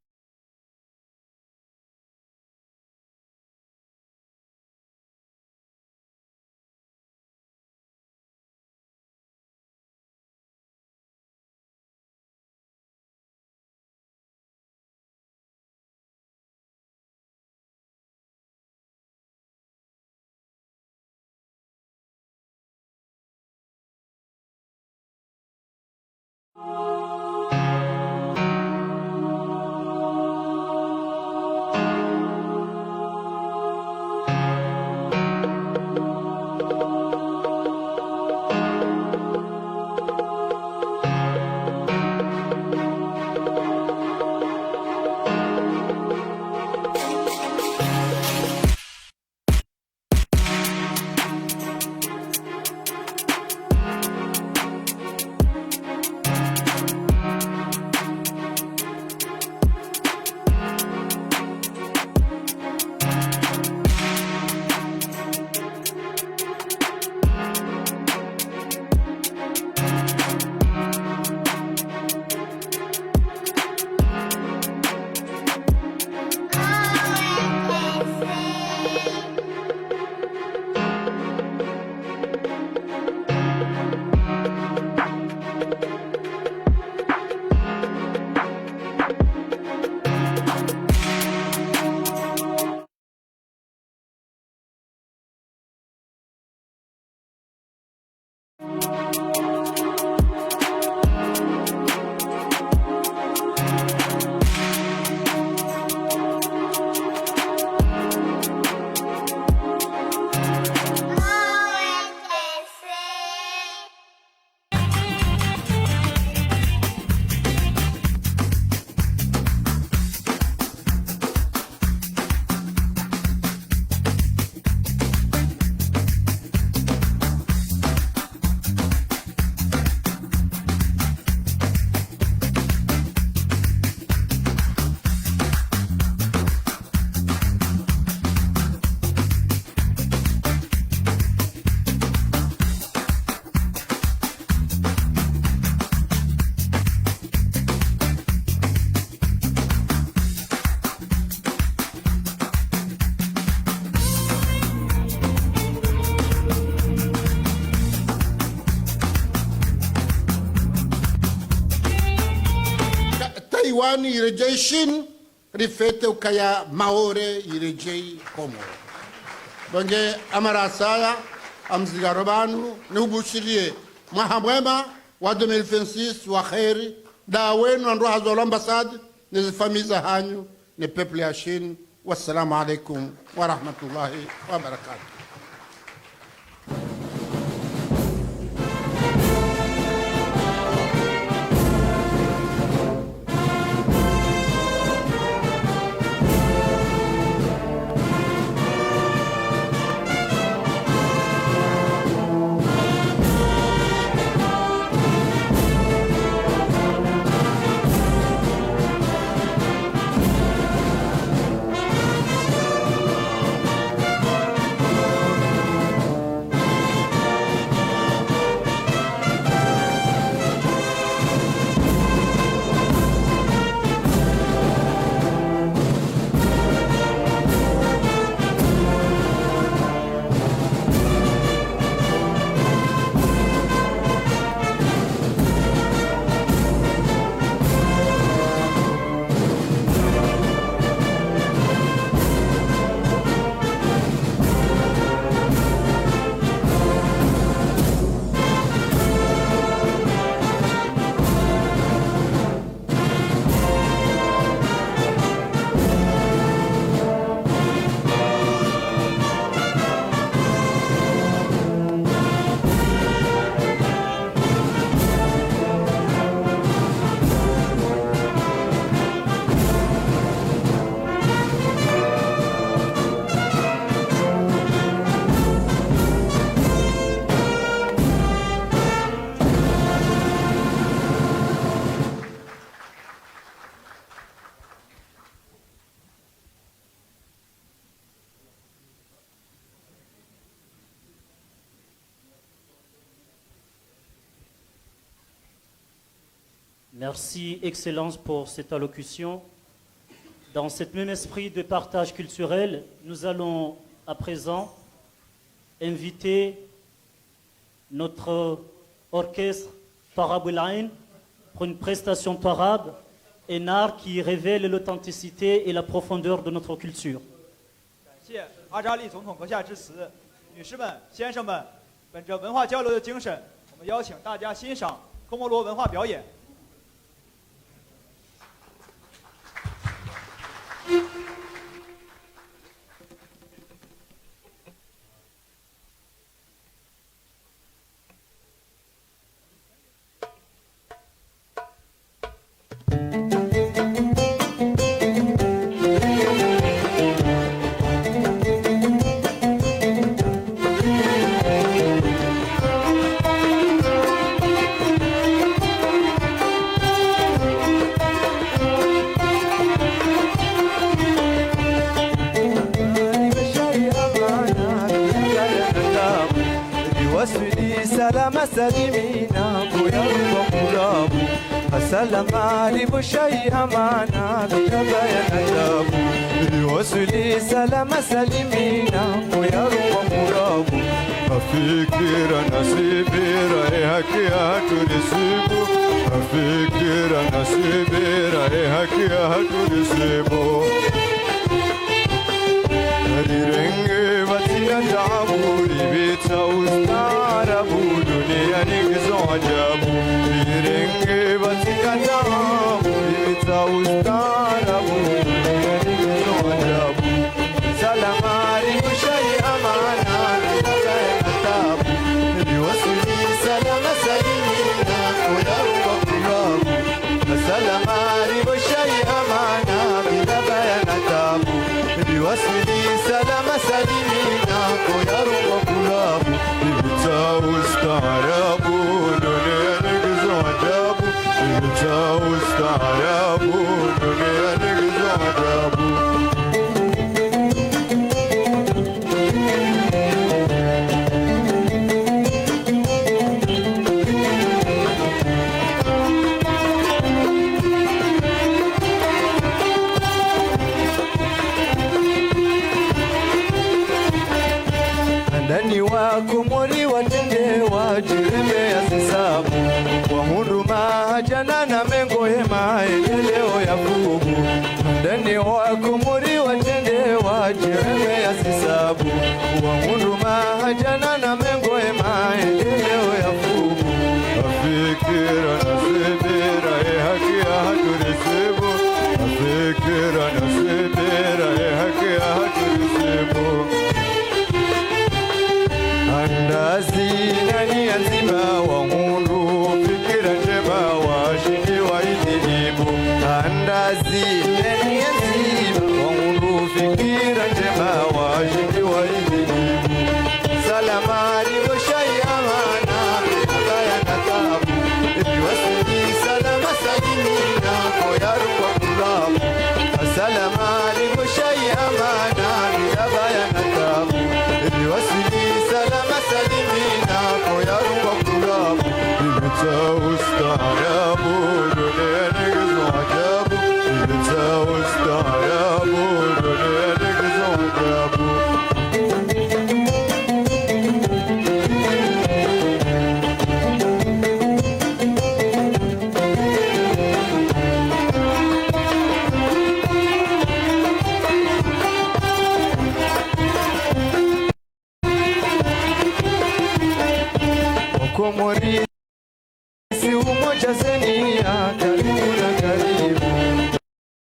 Taiwan irejei Chine, rifete ukaya maore irejei Komoro. Bonge amarasaya amzigaro banu nubushirie mwahamwema wa 2026 wa kheri da wenu andro hazo l'ambassade ne famille hanyu ne peuple ya Chine. Wassalamu alaikum wa rahmatullahi wa barakatuh. Merci, Excellence, pour cette allocution. Dans ce même esprit de partage culturel, nous allons à présent inviter notre orchestre Tarab Ain pour une prestation tarab, un art qui révèle l'authenticité et la profondeur de notre culture. 感谢阿扎利总统阁下致辞，女士们、先生们，本着文化交流的精神，我们邀请大家欣赏科摩罗文化表演。سلام علي بشي أمانا بكبايا نجابو وصلي سلام سلمينا ويا روح مرابو أفكر نصيبي رايحك يا ترسيبو أفكر نصيبي رايحك يا ترسيبو رنجي باتينا تعبولي بيتنا وستعربو دنيا نجزو عجابو رنجي باتينا تعبولي بيتنا وستعربو دنيا نجزو عجابو سلام عليكم شيء أمانا نتابو بيوصلي سلام سليمينا ويا روح قلابو سلام عليكم شيء أمانا بنبايا نتابو بيوصلي سلام سليمينا ويا روح قلابو بيتاو استعرابو دنيا نجزو عجابو بيتاو استعرابو دنيا نجزو عجابو ndani wako mori watende wajirembe ya sisabu wahunduma jana na mengo ya maendeleo ya kubu ndani wako mori watende wajirembe ya sisabu wahunduma jana na mengo ya maendeleo ya kubu afikira nasibira haki ya haturisibu afikira nasibira haki ya haturisibu Andazi nani azima wa mundu fikira njema washindi wa idilibu Andazi nani azima wa mundu fikira njema washindi wa idilibu Salama alibo shayamana abaya natabu Ibiwasili salama salimina koyaru wa kulabu Salama alibo shayamana abaya natabu Ibiwasili salama salimina koyaru wa kulabu Ibitao ustarabu dunia nigzo ajabu Ibitao ustarabu dunia nigzo ajabu Komori si umoja zenia karibu na karibu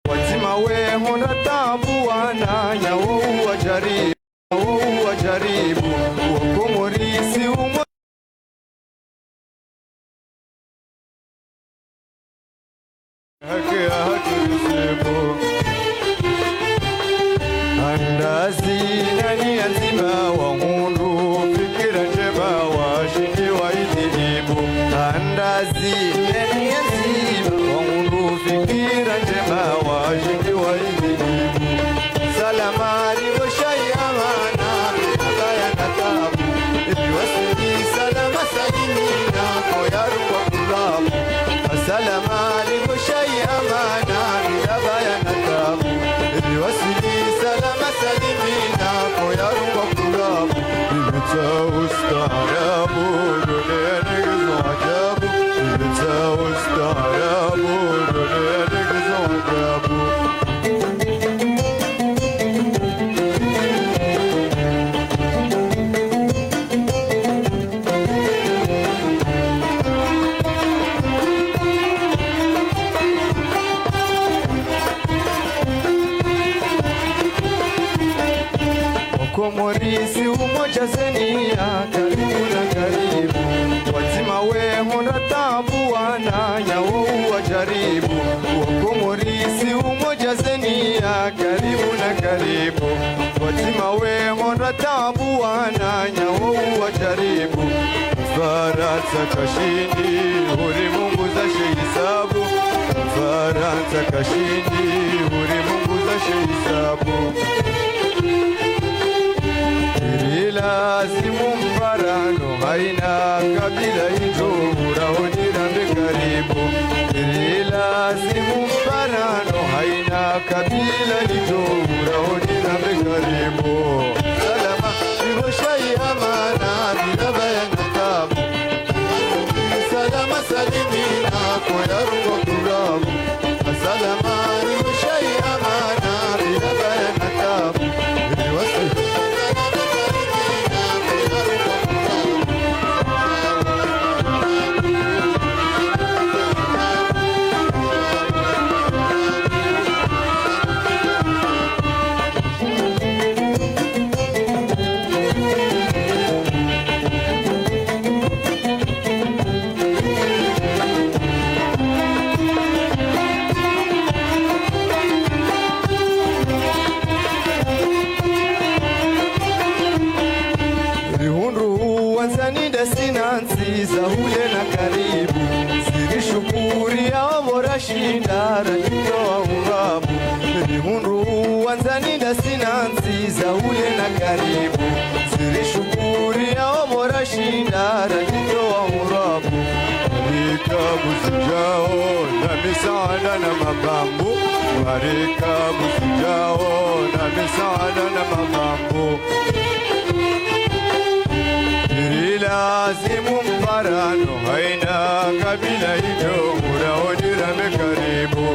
Watima we hona tabu wana nyawo wajaribu Komori si umoja haki ya haturisibu Andazi nani azima wa mundu fikira njema washindi wa idilibu Andazi nani azima wa mundu fikira njema washindi wa idilibu Salama alibo shayamana abaya natabu Ibiwasili salama salimina koyaru wa kulabu Salama alibo Komorisi umoja zenia, karibu na karibu. Watima we honda tabu wananya wa jaribu. Komorisi umoja zenia, karibu na karibu. Watima we honda tabu wananya wa jaribu. Faransa kashindi, ulimwengu za shehisabu. Faransa kashindi, ulimwengu za shehisabu. Lazimu mfarano haina kabila ijura honira mekaribu. Lazimu mfarano haina kabila ijura honira mekaribu. Salama ihoshai amana bila bayana tabu. Salama salimina kwa yarungo kurabu. Salama ihoshai amana bila bayana tabu. Za ule na karibu zilishukuri ya mora shindara nitoa urabu. Nihundu wanzanida sinansi za ule na karibu zilishukuri ya mora shindara nitoa urabu. Marikabu sijao na misaada na mabambu. Marikabu sijao na misaada na mabambu. Lazimu mfarano haina kabila hivyo unaonira mekaribu.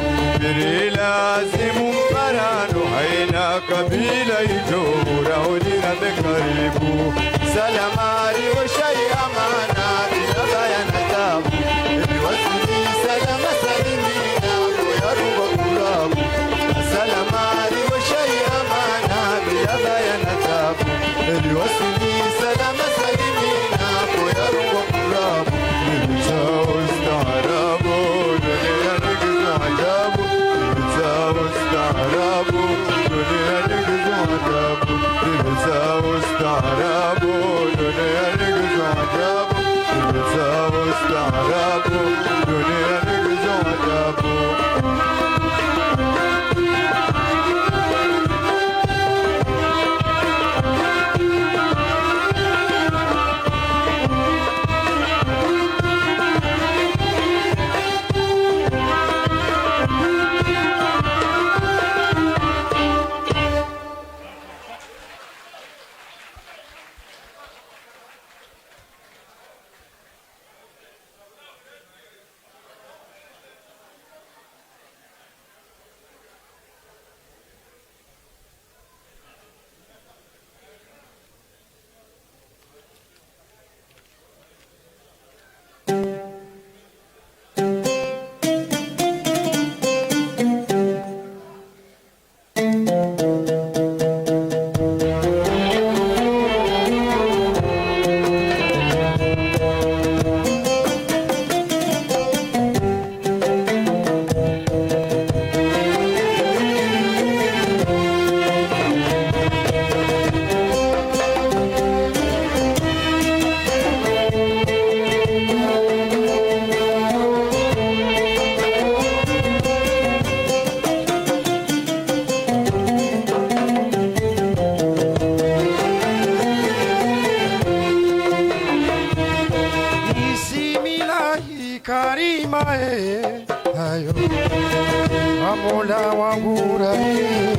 Lazimu mfarano haina kabila hivyo unaonira mekaribu. Salamari wa shai amana bila bayana tabu. Wasili salama salimina kwa yarungo kurabu. Salamari wa shai amana bila bayana tabu. Wasili salama salimina kwa yarungo kurabu. Nilitao ustaarabu dunia nigizo ajabu. Nilitao ustaarabu dunia nigizo ajabu. Nilitao ustaarabu dunia nigizo ajabu. Nilitao ustaarabu dunia nigizo ajabu. Mola wangu rahima,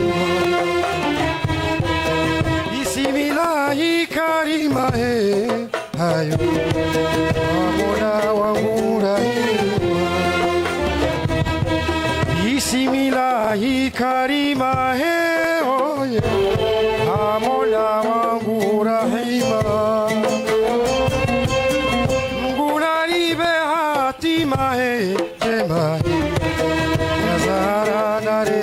bismillahi karima hayo Mola wangu rahima, bismillahi karima oye Mola wangu rahima, Mgula libe hatima jema Zara nare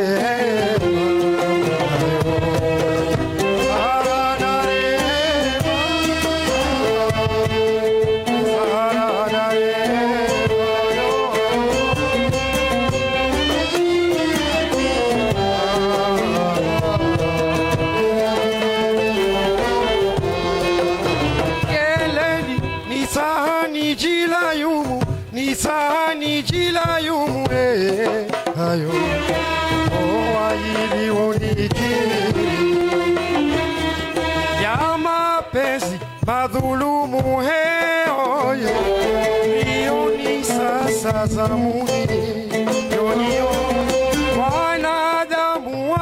yumu nisani jila yumu ayo owaili onikiri ya mapenzi madhulumu oye nioni sasa zamuni yonio wanadamu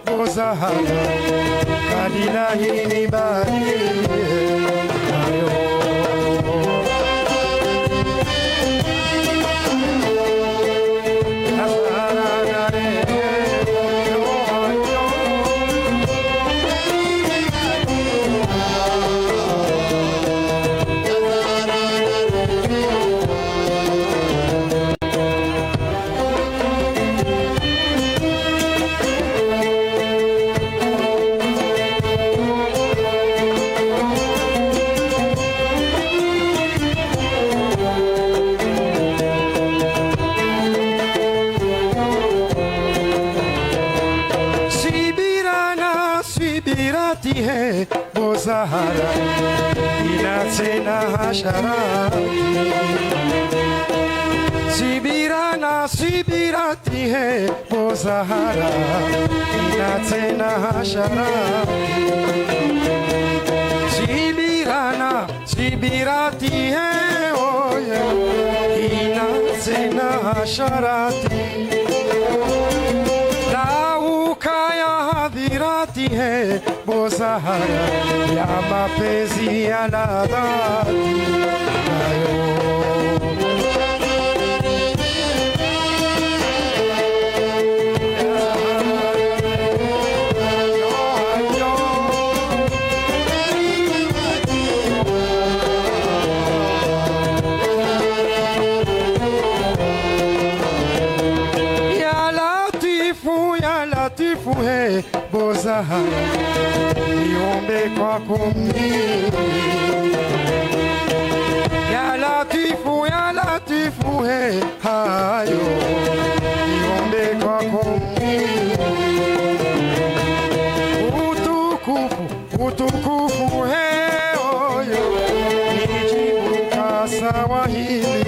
bozahara kalilahi ni bari ayo Bozahara inatena hasharati sibirati he Bozahara inatena hasharati sibirati he oye inatena hasharati hadhirati he Bozahara ya mapenzi ya dhati ayo he Bozahara niombe kwako mimi ya latifu he hayo niombe kwako mimi utukufu he oyo nijibu kasawa hili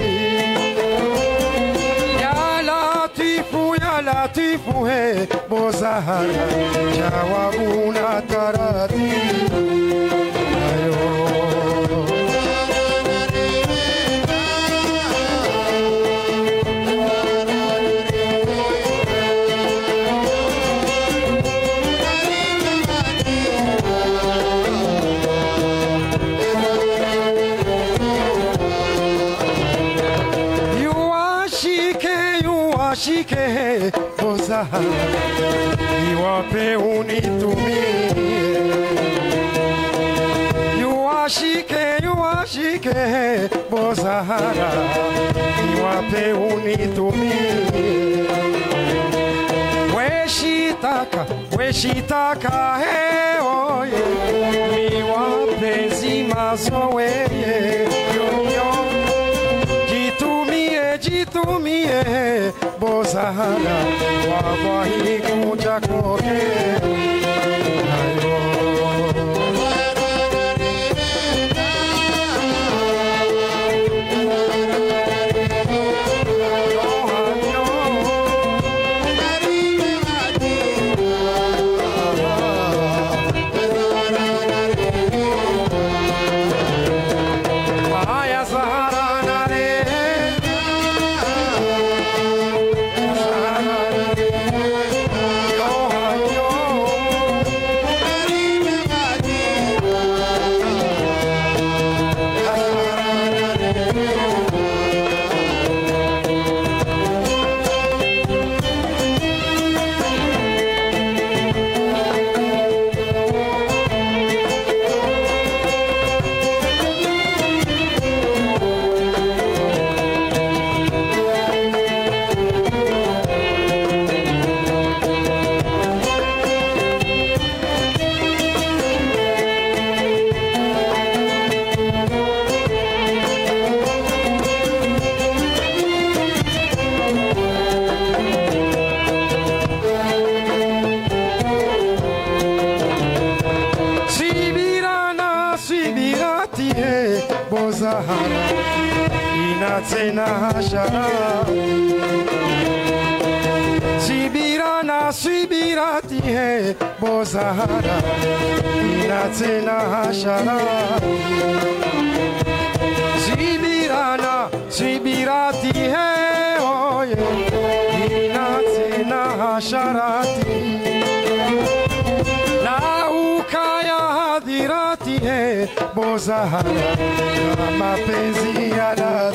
latifu he Bozahara jawabu na taratibu ayo Shike Bozahara iwape unitumie yuashike Bozahara iwape unitumie weshitaka he oye miwapenzi mazoweye jitumie Bozahara wawahi kuja koke ayo Inatsena hashara Sibirana Sibirati he Bozahara Inatsena hashara Sibirana Sibirati he oye Inatsena hasharati Naukaya hadirati he Bozahara Mapenzi ya dada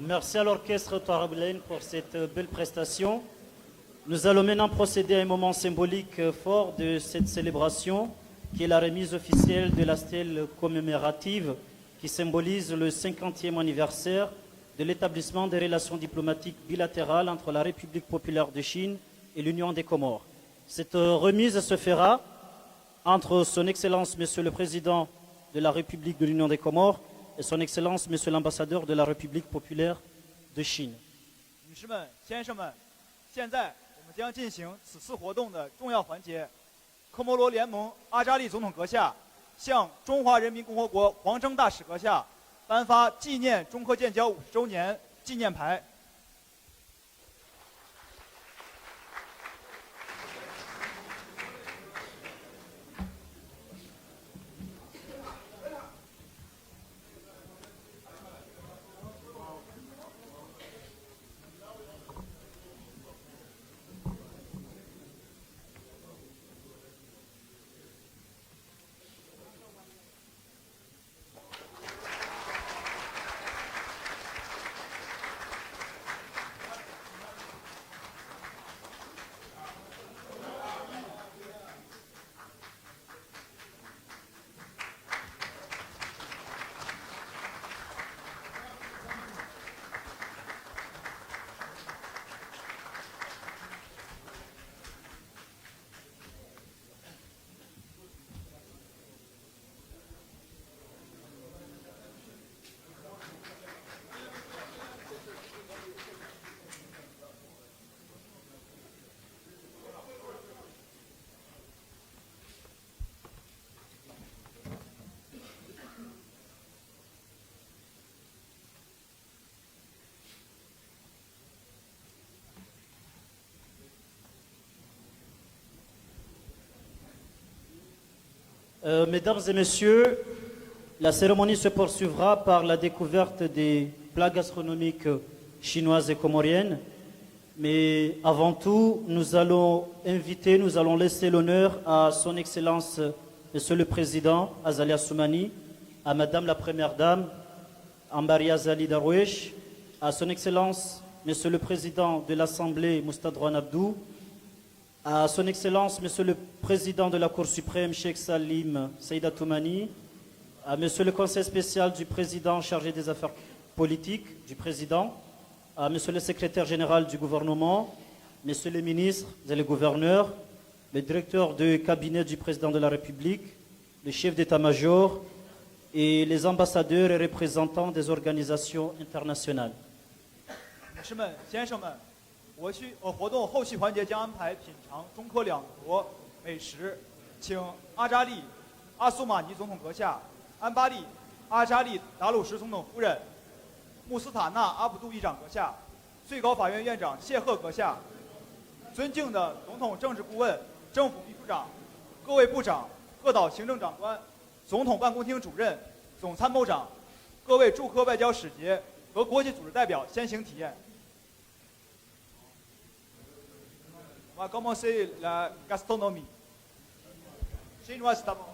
Merci à l'orchestre Touareg pour cette belle prestation. Nous allons maintenant procéder à un moment symbolique fort de cette célébration, qui est la remise officielle de la stèle commémorative qui symbolise le 50e anniversaire de l'établissement des relations diplomatiques bilatérales entre la République populaire de Chine et l'Union des Comores. Cette remise se fera entre Son Excellence Monsieur le Président de la République de l'Union des Comores et Son Excellence Monsieur l'Ambassadeur de la République populaire de Chine. 女士们、先生们，现在我们将进行此次活动的重要环节。科摩罗联盟阿扎利总统阁下向中华人民共和国黄征大使阁下颁发纪念中科建交50周年纪念牌。 Mesdames et messieurs, la cérémonie se poursuivra par la découverte des plats gastronomiques chinoises et comoriennes. Mais avant tout, nous allons laisser l'honneur à Son Excellence, Monsieur le Président Azali Assoumani, à Madame la Première Dame Ambari Azali Darwesh, à Son Excellence, Monsieur le Président de l'Assemblée Moustapha Abdou, à Son Excellence, Monsieur le Président de la Cour suprême, Cheikh Salim Saïda Toumani, à Monsieur le Conseil spécial du Président chargé des affaires politiques du Président, à Monsieur le Secrétaire général du gouvernement, Messieurs les ministres et les gouverneurs, le directeur de cabinet du Président de la République, le chef d'état-major et les ambassadeurs et représentants des organisations internationales. 女士们、先生们，活动后续环节将安排品尝中科两国美食，请阿扎利·阿苏马尼总统阁下、安巴利·阿扎利·达鲁什总统夫人、穆斯塔纳·阿卜杜议长阁下、最高法院院长谢赫阁下、尊敬的总统政治顾问、政府秘书长、各位部长、各岛行政长官、总统办公厅主任、总参谋长、各位驻科外交使节和国际组织代表先行体验。On va commencer la gastronomie. Chinoise d'abord.